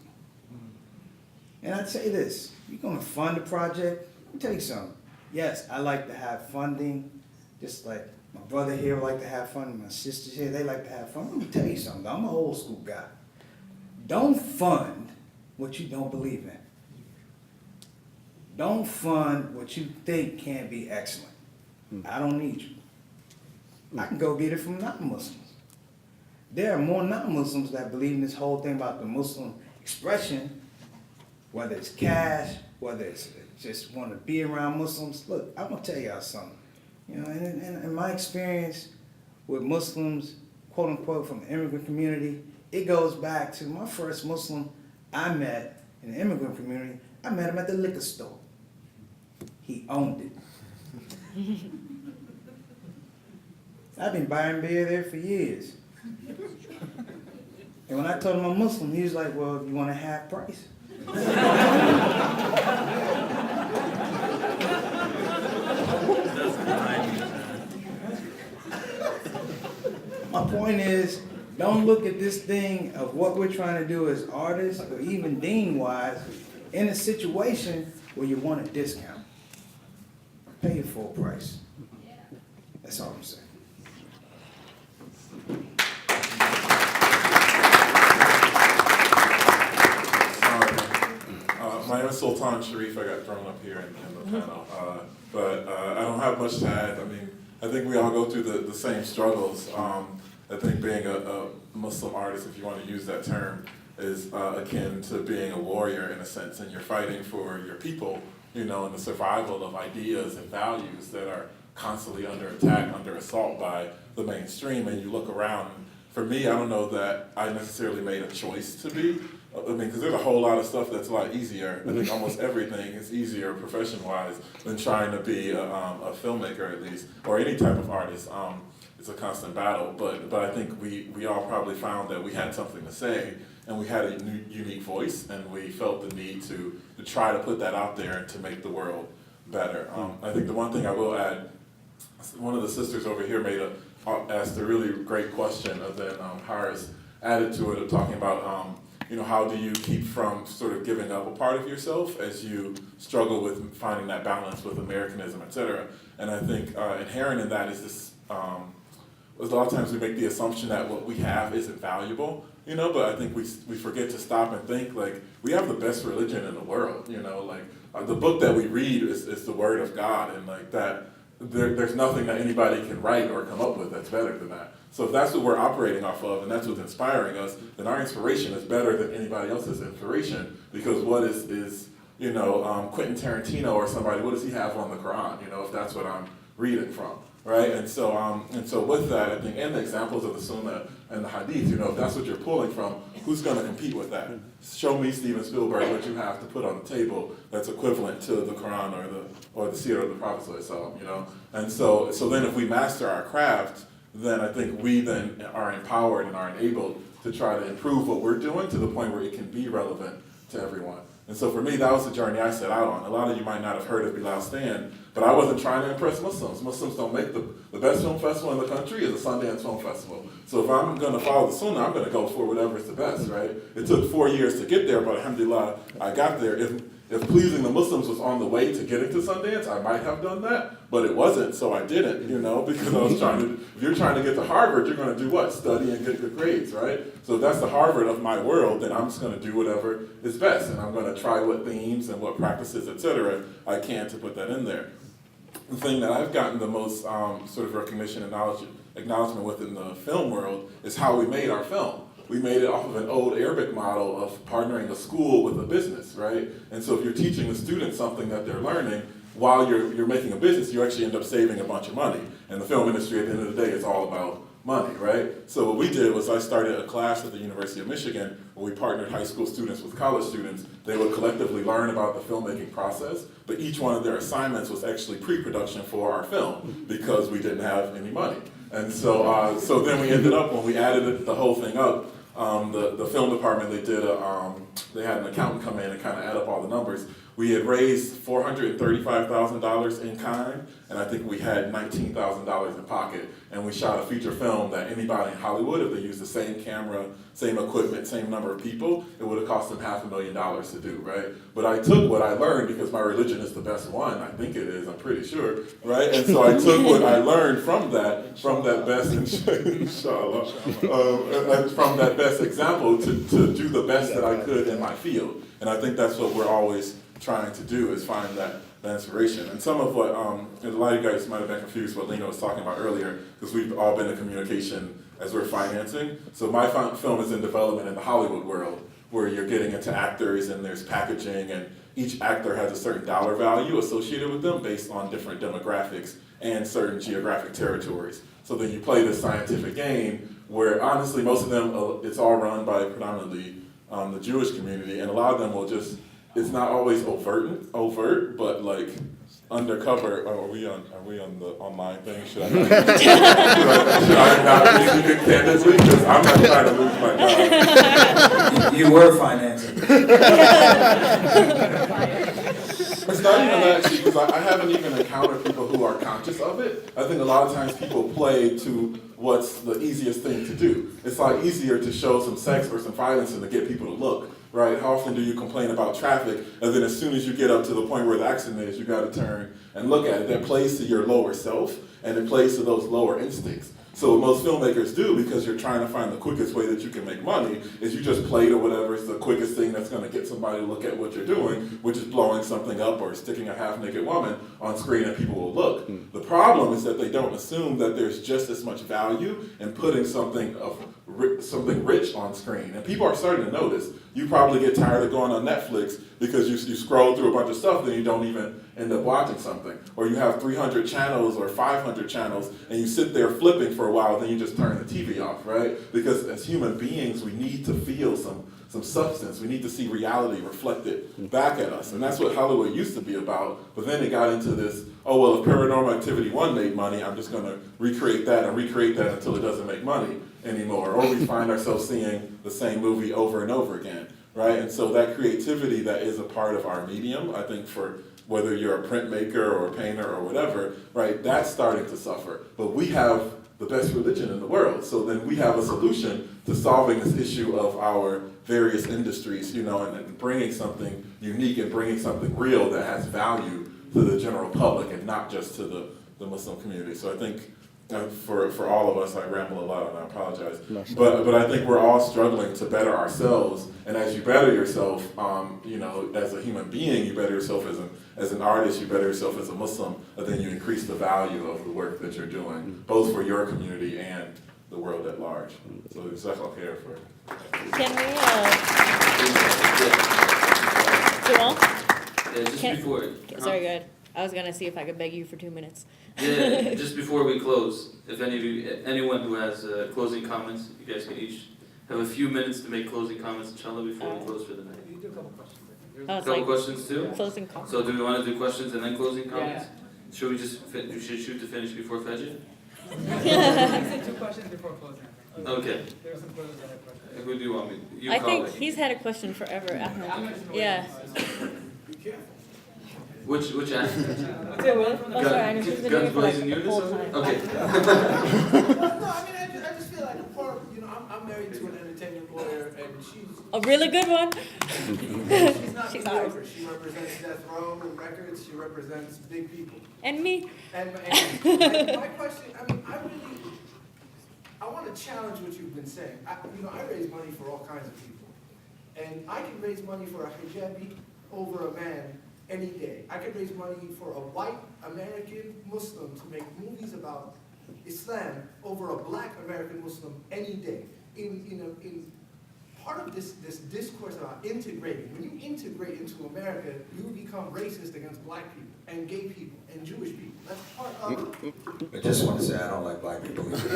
Speaker 4: And I'd say this, you're going to fund a project? Let me tell you something. Yes, I like to have funding, just like my brother here would like to have fun, my sisters here, they like to have fun. Let me tell you something, I'm an old school guy. Don't fund what you don't believe in. Don't fund what you think can't be excellent. I don't need you. I can go get it from non-Muslims. There are more non-Muslims that believe in this whole thing about the Muslim expression, whether it's cash, whether it's just want to be around Muslims. Look, I'm going to tell y'all something. In my experience with Muslims, quote unquote, from the immigrant community, it goes back to my first Muslim I met in the immigrant community. I met him at the liquor store. He owned it. I've been buying beer there for years. And when I told him I'm Muslim, he was like, well, you want a half price? My point is, don't look at this thing of what we're trying to do as artists or even dean-wise in a situation where you want a discount. Pay your full price. That's all I'm saying.
Speaker 6: My name is Sultan Sharif. I got thrown up here in the panel. But I don't have much to add. I mean, I think we all go through the same struggles. I think being a Muslim artist, if you want to use that term, is akin to being a warrior in a sense, and you're fighting for your people, and the survival of ideas and values that are constantly under attack, under assault by the mainstream. And you look around, for me, I don't know that I necessarily made a choice to be. I mean, because there's a whole lot of stuff that's a lot easier. I think almost everything is easier profession-wise than trying to be a filmmaker, at least, or any type of artist. It's a constant battle, but I think we all probably found that we had something to say, and we had a unique voice, and we felt the need to try to put that out there and to make the world better. I think the one thing I will add, one of the sisters over here asked a really great question, and then Harris added to it of talking about how do you keep from sort of giving up a part of yourself as you struggle with finding that balance with Americanism, et cetera. And I think inherent in that is this, a lot of times we make the assumption that what we have isn't valuable, but I think we forget to stop and think, like, we have the best religion in the world, the book that we read is the Word of God, and like that, there's nothing that anybody can write or come up with that's better than that. So if that's what we're operating off of, and that's what's inspiring us, then our inspiration is better than anybody else's inspiration, because what is Quentin Tarantino or somebody, what does he have on the Quran, if that's what I'm reading from, right? And so with that, I think, and the examples of the Sunnah and the Hadith, if that's what you're pulling from, who's going to compete with that? Show me, Steven Spielberg, what you have to put on the table that's equivalent to the Quran or the Seerah of the Prophet, And so then if we master our craft, then I think we then are empowered and are enabled to try to improve what we're doing to the point where it can be relevant to everyone. And so for me, that was the journey I set out on. A lot of you might not have heard of Bilal Stan, But I wasn't trying to impress Muslims. Muslims don't make the best film festival in the country is a Sundance Film Festival. So if I'm going to follow the sunnah, I'm going to go for whatever is the best, right? It took 4 years to get there, but alhamdulillah, I got there. If pleasing the Muslims was on the way to getting to Sundance, I might have done that, but it wasn't, so I didn't, because I was trying to, if you're trying to get to Harvard, you're going to do what? Study and get good grades, right? So if that's the Harvard of my world, then I'm just going to do whatever is best, and I'm going to try what themes and what practices, etc. I can to put that in there. The thing that I've gotten the most sort of recognition and acknowledgement within the film world is how we made our film. We made it off of an old Arabic model of partnering a school with a business, right? And so if you're teaching the students something that they're learning, while you're making a business, you actually end up saving a bunch of money. And the film industry at the end of the day is all about money, right? So what we did was I started a class at the University of Michigan where we partnered high school students with college students. They would collectively learn about the filmmaking process, but each one of their assignments was actually pre-production for our film because we didn't have any money. And so so then we ended up, when we added the whole thing up, the film department, they had an accountant come in and kind of add up all the numbers. We had raised $435,000 in kind, and I think we had $19,000 in pocket. And we shot a feature film that anybody in Hollywood, if they used the same camera, same equipment, same number of people, it would have cost them $500,000 to do, right? But I took what I learned, because my religion is the best one, I think it is, I'm pretty sure, right? And so I took what I learned from that best, inshallah, from that best example to do the best that I could in my field. And I think that's what we're always trying to do, is find that inspiration. And some of what, a lot of you guys might have been confused what Lena was talking about earlier, because we've all been in communication as we're financing. So my film is in development in the Hollywood world, where you're getting into actors and there's packaging, and each actor has a certain dollar value associated with them based on different demographics and certain geographic territories. So then you play this scientific game where honestly most of them, it's all run by predominantly the Jewish community, and a lot of them will just, it's not always overt, but like undercover. Oh, are we on the online thing? Should I not be speaking candidly? Because I'm not trying to lose my job.
Speaker 4: You were financing.
Speaker 6: It's not even that, actually, because I haven't even encountered people who are conscious of it. I think a lot of times people play to what's the easiest thing to do. It's like easier to show some sex or some violence than to get people to look. Right? How often do you complain about traffic, and then as soon as you get up to the point where the accident is, you got to turn and look at it? That plays to your lower self, and it plays to those lower instincts. So what most filmmakers do, because you're trying to find the quickest way that you can make money, is you just play to whatever is the quickest thing that's going to get somebody to look at what you're doing, which is blowing something up or sticking a half-naked woman on screen and people will look. The problem is that they don't assume that there's just as much value in putting something rich on screen. And people are starting to notice. You probably get tired of going on Netflix because you scroll through a bunch of stuff, then you don't even end up watching something. Or you have 300 channels or 500 channels, and you sit there flipping for a while, then you just turn the TV off, right? Because as human beings, we need to feel some substance. We need to see reality reflected back at us. And that's what Hollywood used to be about. But then it got into this, oh, well, if Paranormal Activity 1 made money, I'm just going to recreate that until it doesn't make money anymore. Or we find ourselves seeing the same movie over and over again, right? And so that creativity that is a part of our medium, I think for whether you're a printmaker or a painter or whatever, right, that's starting to suffer. But we have the best religion in the world. So then we have a solution to solving this issue of our various industries, and bringing something unique and bringing something real that has value to the general public and not just to the Muslim community. So I think for all of us, I ramble a lot and I apologize, but I think we're all struggling to better ourselves. And as you better yourself, as a human being, you better yourself as an artist, you better yourself as a Muslim, and then you increase the value of the work that you're doing, both for your community and the world at large. So it's definitely here for.
Speaker 2: Can we, Jamal?
Speaker 1: Yeah, just before.
Speaker 2: Sorry, go ahead. I was gonna see if I could beg you for 2 minutes.
Speaker 1: Yeah, just before we close, if anyone who has closing comments, you guys can each have a few minutes to make closing comments, inshallah, before we close for the night.
Speaker 5: You do a couple questions.
Speaker 1: Couple questions too?
Speaker 2: Closing comments.
Speaker 1: So do we want to do questions and then closing comments? Should we just shoot to finish before Fajr?
Speaker 5: I said 2 questions before closing.
Speaker 1: Okay.
Speaker 5: There were some photos that had questions.
Speaker 1: Who do you want me? You
Speaker 2: I
Speaker 1: call
Speaker 2: think
Speaker 1: it.
Speaker 2: he's had a question forever. Yeah.
Speaker 5: Be careful.
Speaker 1: Which aspect?
Speaker 2: Say what? Oh, sorry, I know she's been doing it for like
Speaker 1: Guns
Speaker 2: the
Speaker 1: blazing
Speaker 2: whole
Speaker 1: units?
Speaker 2: time.
Speaker 1: Okay.
Speaker 5: Well, no, I mean, I just feel like a part, you know, I'm married to an entertainment lawyer, and she's
Speaker 2: A really good one.
Speaker 5: she's not
Speaker 2: She's
Speaker 5: mediocre. She represents Death Row Records. She represents big people.
Speaker 2: And me.
Speaker 5: And my question, I mean, I want to challenge what you've been saying. I raise money for all kinds of people. And I can raise money for a hijabi over a man any day. I can raise money for a white American Muslim to make movies about Islam over a black American Muslim any day. In part of this discourse about integrating, when you integrate into America, you become racist against black people and gay people and Jewish people. That's part of
Speaker 4: I just want to say I don't like black people either.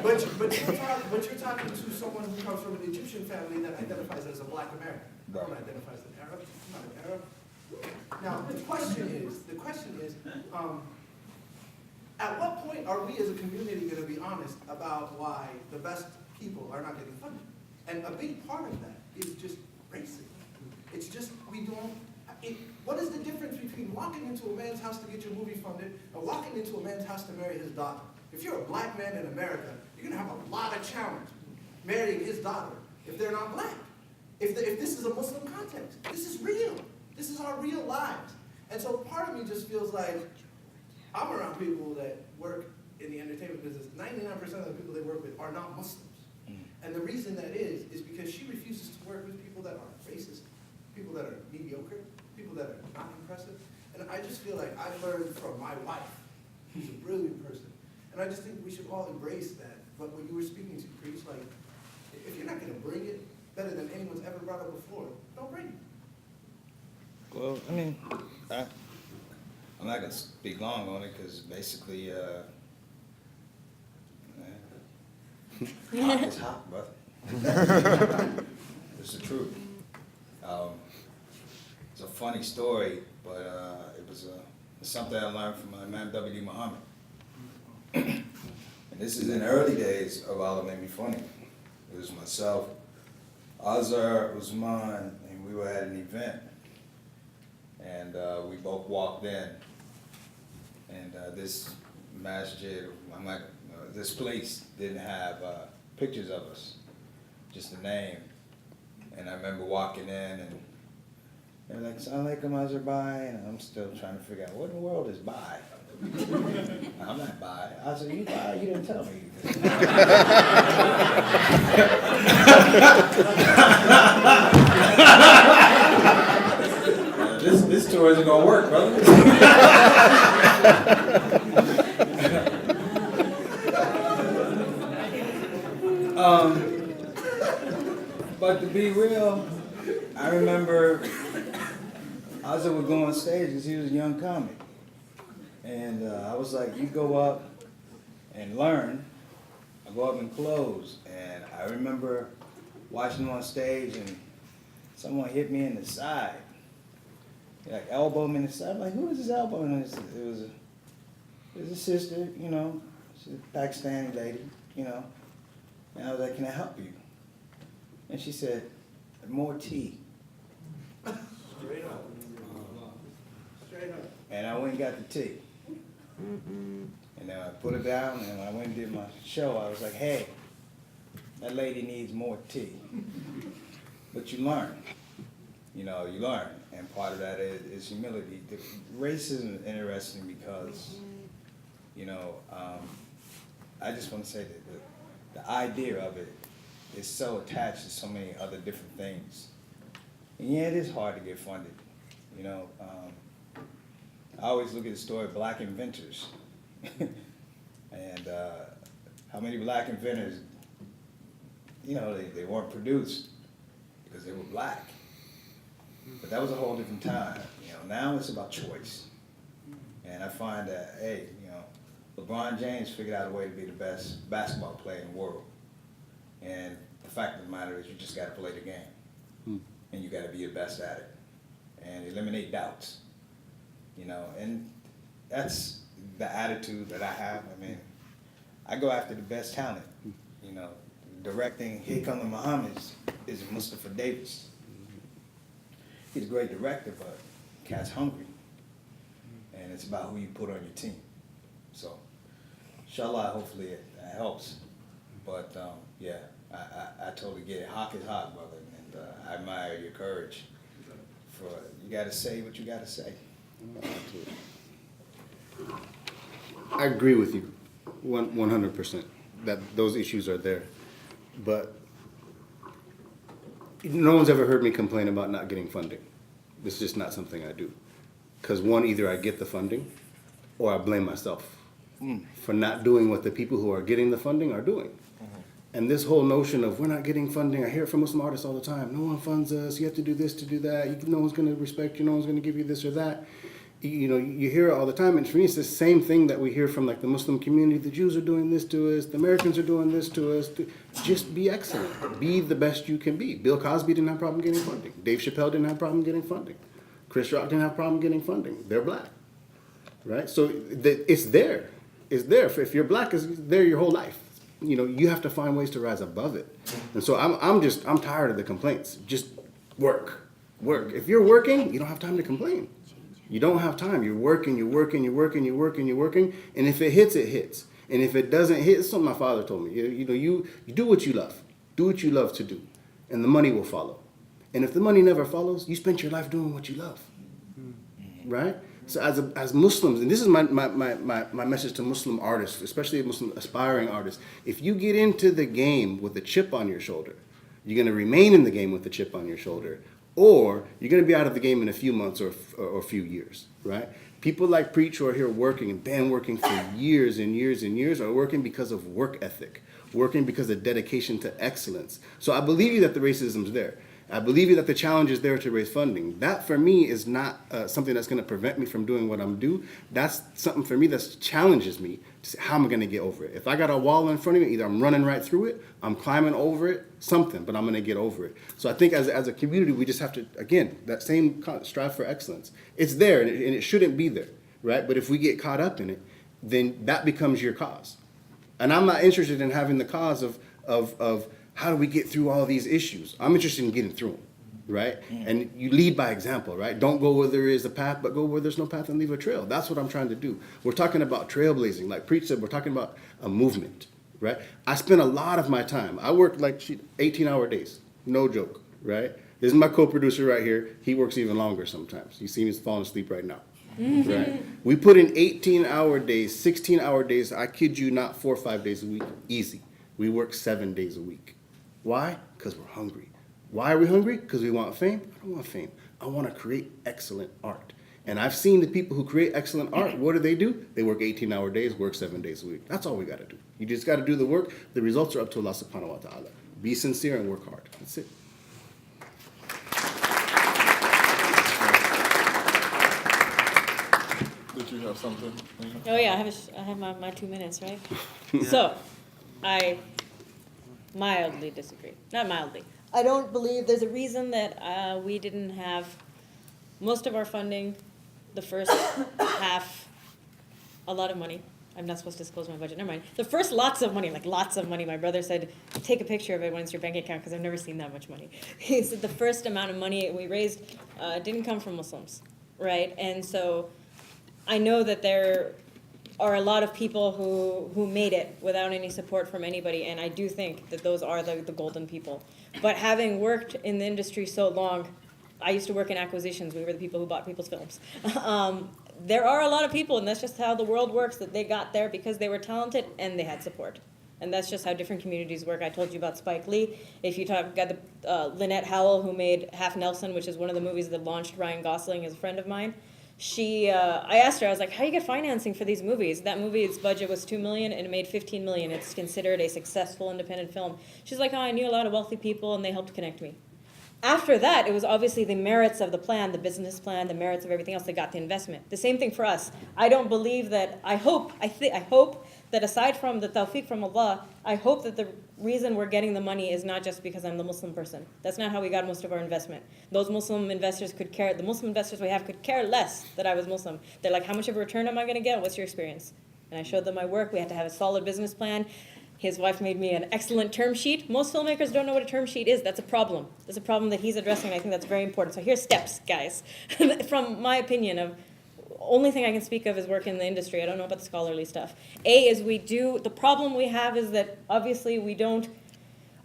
Speaker 5: but you're talking to someone who comes from an Egyptian family that identifies as a black American.
Speaker 4: Right.
Speaker 5: Someone identifies as an Arab. I'm not an Arab. Now the question is, at what point are we as a community going to be honest about why the best people are not getting funded? And a big part of that is just racism. It's just what is the difference between walking into a man's house to get your movie funded and walking into a man's house to marry his daughter? If you're a black man in America, you're going to have a lot of challenge marrying his daughter if they're not black. If this is a Muslim context, this is real. This is our real lives. And so part of me just feels like I'm around people that work in the entertainment business. 99% of the people they work with are not Muslims. And the reason that is because she refuses to work with people that are racist, people that are mediocre, people that are not impressive. And I just feel like I've learned from my wife, who's a brilliant person. And I just think we should all embrace that. But when you were speaking to Preach, like, if you're not going to bring it better than anyone's ever brought it before, don't bring it.
Speaker 7: Well, I mean, I'm not gonna speak long on it because basically, it's hot, brother. It's the truth. It's a funny story, but it was something I learned from Imam W. Muhammad. And this is in the early days of ALIM Made Me Funny. It was myself, Azhar, Usman, and we were at an event. And we both walked in, and this masjid, this place didn't have pictures of us, just a name. And I remember walking in, and they were like, "Assalamu alaikum, Azerbaijan," and I'm still trying to figure out what in the world is Bai. I'm not Bai. I said, "You Bai? You didn't tell me." This tour isn't gonna work, brother. But to be real, I remember Ozzy would go on stage because he was a young comic. And I was like, you go up and learn, I go up and close. And I remember watching him on stage and someone hit me in the side. Like elbow me in the side. I'm like, who is this elbow? And it was a sister, you know, she's a Pakistani lady, you know. And I was like, can I help you? And she said, more tea.
Speaker 5: Straight up. Straight up.
Speaker 7: And I went and got the tea. And then I put it down and I went and did my show. I was like, hey, that lady needs more tea. But you learn. You know, you learn. And part of that is humility. The racism is interesting because, you know, I just want to say that the idea of it is so attached to so many other different things. And yeah, it is hard to get funded. You know, I always look at the story of black inventors. And how many black inventors, you know, they weren't produced because they were black. But that was a whole different time. You know, now it's about choice. And I find that, hey, you know, LeBron James figured out a way to be the best basketball player in the world. And the fact of the matter is you just got to play the game. And you got to be the best at it. And eliminate doubts. You know, and that's the attitude that I have. I mean, I go after the best talent. You know, directing Here Come the Muhammad's is Mustafa Davis. he's a great director, but cat's hungry. And it's about who you put on your team. So, inshallah, hopefully it helps. But yeah, I totally get it. Hawk is hot, brother, and I admire your courage. For you got to say what you got to say.
Speaker 3: I agree with you, 100%, that those issues are there. But no one's ever heard me complain about not getting funding. This is just not something I do. Because one, either I get the funding, or I blame myself for not doing what the people who are getting the funding are doing. And this whole notion of we're not getting funding, I hear it from Muslim artists all the time. No one funds us. You have to do this to do that. No one's going to respect you. No one's going to give you this or that. You know, you hear it all the time. And for me, it's the same thing that we hear from like the Muslim community. The Jews are doing this to us. The Americans are doing this to us. Just be excellent. Be the best you can be. Bill Cosby didn't have a problem getting funding. Dave Chappelle didn't have a problem getting funding. Chris Rock didn't have a problem getting funding. They're black, right? So it's there. It's there. If you're black, it's there your whole life. You know, you have to find ways to rise above it. And so I'm tired of the complaints. Just work. If you're working, you don't have time to complain. You don't have time. You're working. And if it hits, it hits. And if it doesn't hit, it's something my father told me. You do what you love. Do what you love to do. And the money will follow. And if the money never follows, you spent your life doing what you love. Right? So as Muslims, and this is my message to Muslim artists, especially Muslim aspiring artists, if you get into the game with a chip on your shoulder, you're going to remain in the game with a chip on your shoulder, or you're going to be out of the game in a few months or a few years, right? People like Preach who are here working and been working for years and years and years are working because of work ethic, working because of dedication to excellence. So I believe you that the racism's there. I believe you that the challenge is there to raise funding. That, for me, is not something that's going to prevent me from doing what I'm doing. That's something, for me, that challenges me to say, how am I going to get over it? If I got a wall in front of me, either I'm running right through it, I'm climbing over it, something, but I'm going to get over it. So I think as a community, we just have to, again, that same strive for excellence. It's there, and it shouldn't be there, right? But if we get caught up in it, then that becomes your cause. And I'm not interested in having the cause of how do we get through all these issues? I'm interested in getting through them, right? And you lead by example, right? Don't go where there is a path, but go where there's no path and leave a trail. That's what I'm trying to do. We're talking about trailblazing. Like Preach said, we're talking about a movement, right? I spend a lot of my time. I work like 18-hour days, no joke, right? This is my co-producer right here. He works even longer sometimes. You see me falling asleep right now, right? We put in 18-hour days, 16-hour days. I kid you not, 4 or 5 days a week, easy. We work 7 days a week. Why? Because we're hungry. Why are we hungry? Because we want fame? I don't want fame. I want to create excellent art. And I've seen the people who create excellent art, what do? They work 18-hour days, work 7 days a week. That's all we got to do. You just got to do the work. The results are up to Allah subhanahu wa ta'ala. Be sincere and work hard. That's it.
Speaker 6: Did you have something?
Speaker 2: Oh yeah, I have my 2 minutes, right? So, I mildly disagree. Not mildly. I don't believe there's a reason that we didn't have most of our funding, the first half, a lot of money. I'm not supposed to disclose my budget. Never mind. The first lots of money, like lots of money. My brother said, take a picture of it when it's your bank account because I've never seen that much money. He said the first amount of money we raised didn't come from Muslims, right? And so I know that there are a lot of people who made it without any support from anybody, and I do think that those are the golden people. But having worked in the industry so long, I used to work in acquisitions. We were the people who bought people's films. There are a lot of people, and that's just how the world works, that they got there because they were talented and they had support. And that's just how different communities work. I told you about Spike Lee. If you got the Lynette Howell, who made Half Nelson, which is one of the movies that launched Ryan Gosling, as a friend of mine. I asked her, I was like, how do you get financing for these movies? That movie, its budget was $2 million and it made $15 million. It's considered a successful independent film. She's like, oh, I knew a lot of wealthy people and they helped connect me. After that, it was obviously the merits of the plan, the business plan, the merits of everything else that got the investment. The same thing for us. I don't believe that, I hope that aside from the tawfiq from Allah, I hope that the reason we're getting the money is not just because I'm the Muslim person. That's not how we got most of our investment. Those Muslim investors the Muslim investors we have could care less that I was Muslim. They're like, how much of a return am I going to get? What's your experience? And I showed them my work. We had to have a solid business plan. His wife made me an excellent term sheet. Most filmmakers don't know what a term sheet is. That's a problem. That's a problem that he's addressing, and I think that's very important. So here's steps, guys. From my opinion of, only thing I can speak of is work in the industry. I don't know about the scholarly stuff. A is the problem we have is that obviously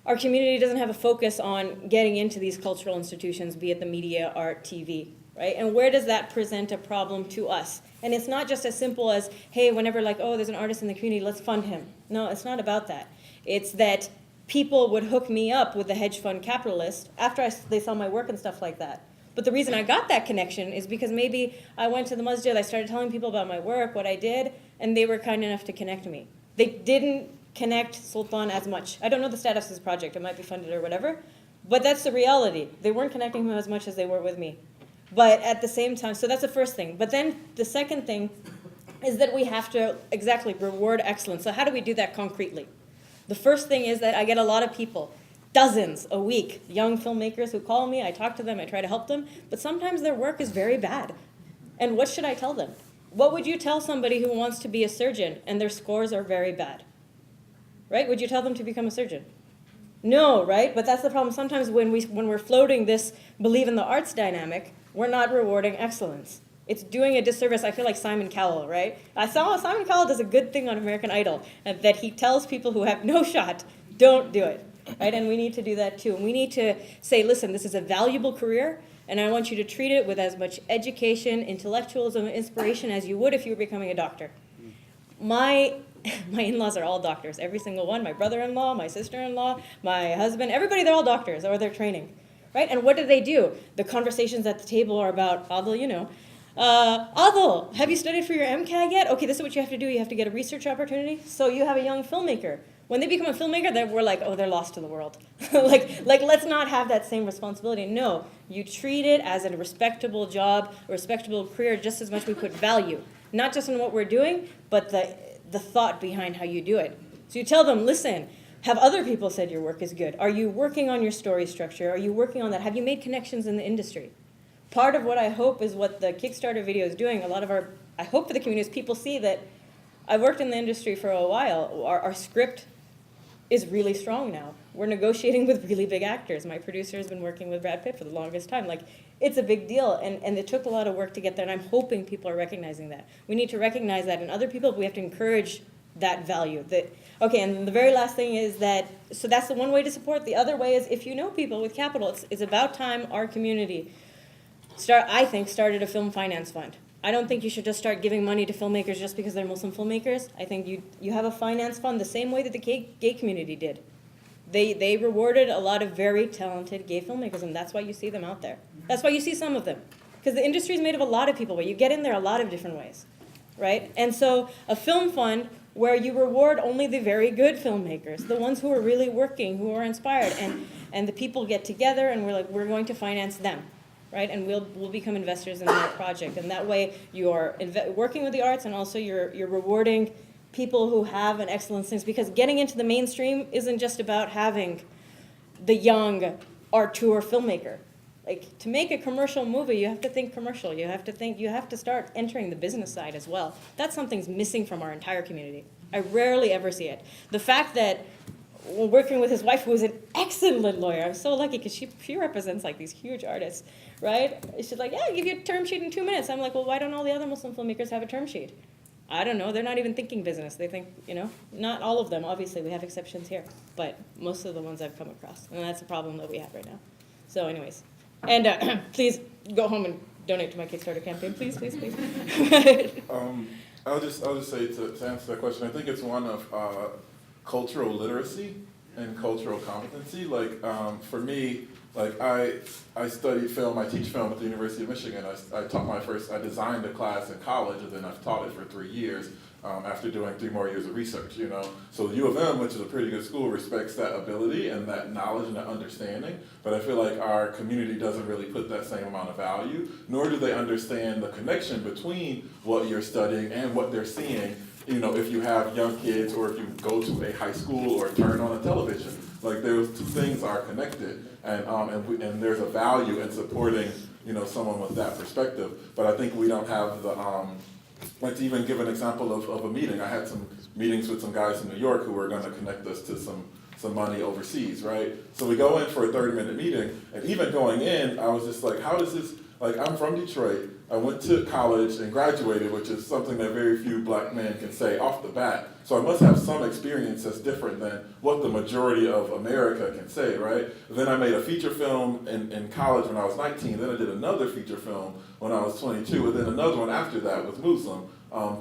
Speaker 2: our community doesn't have a focus on getting into these cultural institutions, be it the media, art, TV, right? And where does that present a problem to us? And it's not just as simple as, hey, whenever like, oh, there's an artist in the community, let's fund him. No, it's not about that. It's that people would hook me up with the hedge fund capitalist after they saw my work and stuff like that. But the reason I got that connection is because maybe I went to the masjid, I started telling people about my work, what I did, and they were kind enough to connect me. They didn't connect Sultan as much. I don't know the status of this project. It might be funded or whatever, but that's the reality. They weren't connecting him as much as they were with me. But at the same time, so that's the first thing. But then the second thing is that we have to exactly reward excellence. So how do we do that concretely? The first thing is that I get a lot of people, dozens a week, young filmmakers who call me, I talk to them, I try to help them, but sometimes their work is very bad. And what should I tell them? What would you tell somebody who wants to be a surgeon and their scores are very bad? Right? Would you tell them to become a surgeon? No, right? But that's the problem. Sometimes when we're floating this believe in the arts dynamic, we're not rewarding excellence. It's doing a disservice. I feel like Simon Cowell, right? Simon Cowell does a good thing on American Idol, that he tells people who have no shot, don't do it, right? And we need to do that too. And we need to say, listen, this is a valuable career, and I want you to treat it with as much education, intellectualism, inspiration as you would if you were becoming a doctor. My in-laws are all doctors, every single one. My brother-in-law, my sister-in-law, my husband, everybody, they're all doctors, or they're training. Right? And what do? The conversations at the table are about, Adil, Adil, have you studied for your MCAT yet? Okay, this is what you have to do. You have to get a research opportunity. So you have a young filmmaker. When they become a filmmaker, we're like, oh, they're lost to the world. like, let's not have that same responsibility. No, you treat it as a respectable job, a respectable career, just as much we put value. Not just in what we're doing, but the thought behind how you do it. So you tell them, listen, have other people said your work is good? Are you working on your story structure? Are you working on that? Have you made connections in the industry? Part of what I hope is what the Kickstarter video is doing. I hope for the community is people see that I've worked in the industry for a while. Our script is really strong now. We're negotiating with really big actors. My producer has been working with Brad Pitt for the longest time. Like, it's a big deal, and it took a lot of work to get there, and I'm hoping people are recognizing that. We need to recognize that in other people, but we have to encourage that value. Okay, and the very last thing is so that's the one way to support. The other way is if you know people with capital, it's about time our community started a film finance fund. I don't think you should just start giving money to filmmakers just because they're Muslim filmmakers. I think you have a finance fund the same way that the gay community did. They rewarded a lot of very talented gay filmmakers, and that's why you see them out there. That's why you see some of them. Because the industry is made of a lot of people, but you get in there a lot of different ways, right? And so a film fund where you reward only the very good filmmakers, the ones who are really working, who are inspired, and the people get together and we're going to finance them, right? And we'll become investors in that project. And that way you are working with the arts, and also you're rewarding people who have an excellence things, because getting into the mainstream isn't just about having the young auteur filmmaker. Like, to make a commercial movie, you have to think commercial. You have to start entering the business side as well. That's something's missing from our entire community. I rarely ever see it. The fact that working with his wife, who is an excellent lawyer, I'm so lucky because she represents like these huge artists, right? She's like, yeah, I'll give you a term sheet in 2 minutes. I'm like, well, why don't all the other Muslim filmmakers have a term sheet? I don't know. They're not even thinking business. They think, not all of them. Obviously, we have exceptions here, but most of the ones I've come across, and that's the problem that we have right now. So anyways, and please go home and donate to my Kickstarter campaign, please, please, please.
Speaker 6: I'll just say to answer that question, I think it's one of cultural literacy and cultural competency. Like, for me, like I studied film, I teach film at the University of Michigan. I designed a class in college, and then I've taught it for 3 years after doing 3 more years of research, So the U of M, which is a pretty good school, respects that ability and that knowledge and that understanding, but I feel like our community doesn't really put that same amount of value, nor do they understand the connection between what you're studying and what they're seeing, if you have young kids or if you go to a high school or turn on a television. Like, those two things are connected, and there's a value in supporting, someone with that perspective. But I think we don't have the, like, to even give an example of a meeting. I had some meetings with some guys in New York who were going to connect us to some money overseas, right? So we go in for a 30-minute meeting, and even going in, I was just like, how does this, like, I'm from Detroit, I went to college and graduated, which is something that very few black men can say off the bat. So I must have some experience that's different than what the majority of America can say, right? Then I made a feature film in college when I was 19, then I did another feature film when I was 22, and then another one after that with Muslim.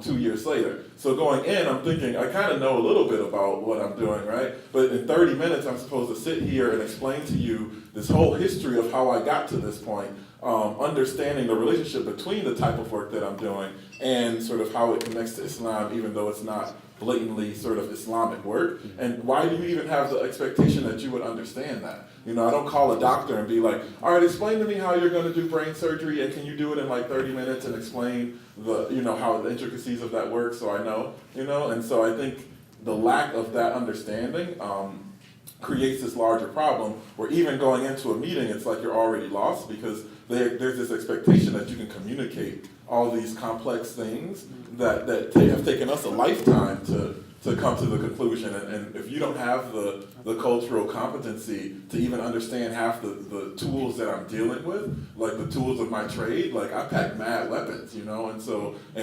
Speaker 6: 2 years later. So going in, I'm thinking, I kind of know a little bit about what I'm doing, right? But in 30 minutes, I'm supposed to sit here and explain to you this whole history of how I got to this point, understanding the relationship between the type of work that I'm doing and sort of how it connects to Islam, even though it's not blatantly sort of Islamic work. And why do you even have the expectation that you would understand that? You know, I don't call a doctor and be like, all right, explain to me how you're going to do brain surgery, and can you do it in like 30 minutes and explain the, you know, how the intricacies of that work, so I know, you know? And so I think the lack of that understanding creates this larger problem where even going into a meeting, it's like you're already lost because there's this expectation that you can communicate all these complex things that have taken us a lifetime to come to the conclusion. And if you don't have the cultural competency to even understand half the tools that I'm dealing with, like the tools of my trade, like I pack mad weapons, you know? And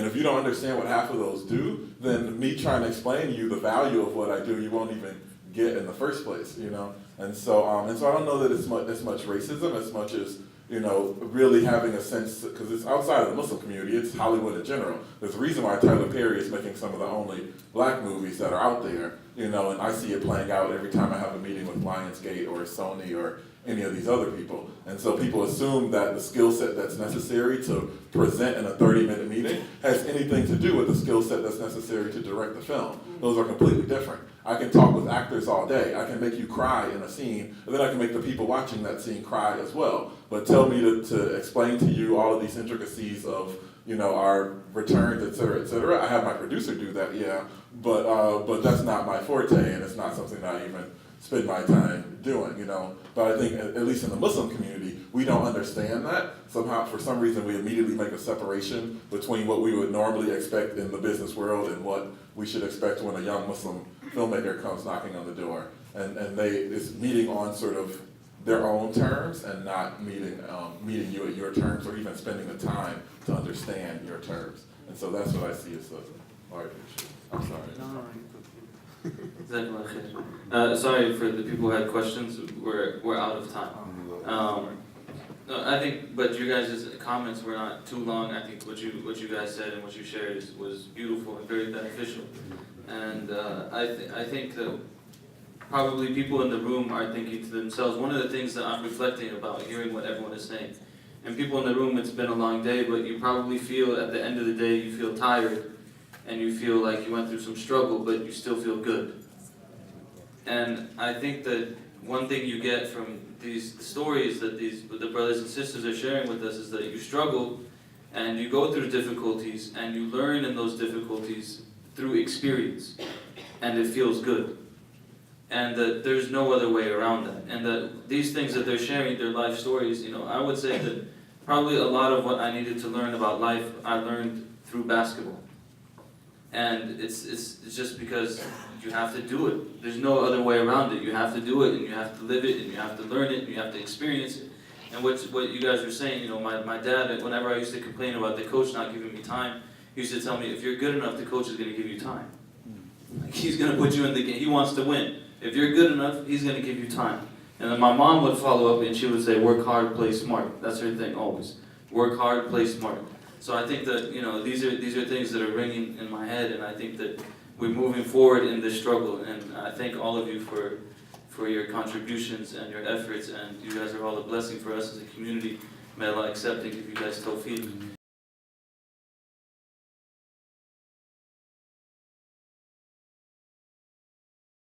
Speaker 6: if you don't understand what half of those do, then me trying to explain to you the value of what I do, you won't even get in the first place, you know? And so I don't know that it's as much racism as much as, you know, really having a sense, because it's outside of the Muslim community, it's Hollywood in general. There's a reason why Tyler Perry is making some of the only black movies that are out there, you know, and I see it playing out every time I have a meeting with Lionsgate or Sony or any of these other people. And so people assume that the skill set that's necessary to present in a 30-minute meeting has anything to do with the skill set that's necessary to direct the film. Those are completely different. I can talk with actors all day. I can make you cry in a scene, and then I can make the people watching that scene cry as well. But tell me to explain to you all of these intricacies of, you know, our returns, et cetera, et cetera. I have my producer do that, yeah, but that's not my forte, and it's not something that I even spend my time doing, you know. But I think, at least in the Muslim community, we don't understand that. Somehow, for some reason, we immediately make a separation between what we would normally expect in the business world and what we should expect when a young Muslim filmmaker comes knocking on the door. And it's meeting on sort of their own terms and not meeting you at your terms or even spending the time to understand your terms. And so that's what I see as a large issue. I'm sorry.
Speaker 1: Sorry for the people who had questions. We're out of time. No, I think, but your guys' comments were not too long. I think what you guys said and what you shared was beautiful and very beneficial. And I think that probably people in the room are thinking to themselves. One of the things that I'm reflecting about, hearing what everyone is saying, and people in the room, it's been a long day, but you probably feel at the end of the day you feel tired. And you feel like you went through some struggle, but you still feel good. And I think that one thing you get from these stories that the brothers and sisters are sharing with us is that you struggle and you go through difficulties and you learn in those difficulties through experience. And it feels good. And that there's no other way around that. And that these things that they're sharing, their life stories, you know, I would say that probably a lot of what I needed to learn about life, I learned through basketball. And it's just because you have to do it. There's no other way around it. You have to do it, and you have to live it, and you have to learn it, and you have to experience it. And what you guys were saying, you know, my dad, whenever I used to complain about the coach not giving me time, he used to tell me, if you're good enough, the coach is going to give you time. Like, he's going to put you in the game. He wants to win. If you're good enough, he's going to give you time. And then my mom would follow up, and she would say, work hard, play smart. That's her thing always. Work hard, play smart. So I think that, you know, these are things that are ringing in my head, and I think that we're moving forward in this struggle. And I thank all of you for your contributions and your efforts, and you guys are all a blessing for us as a community. May Allah accept and give you guys tawfiq.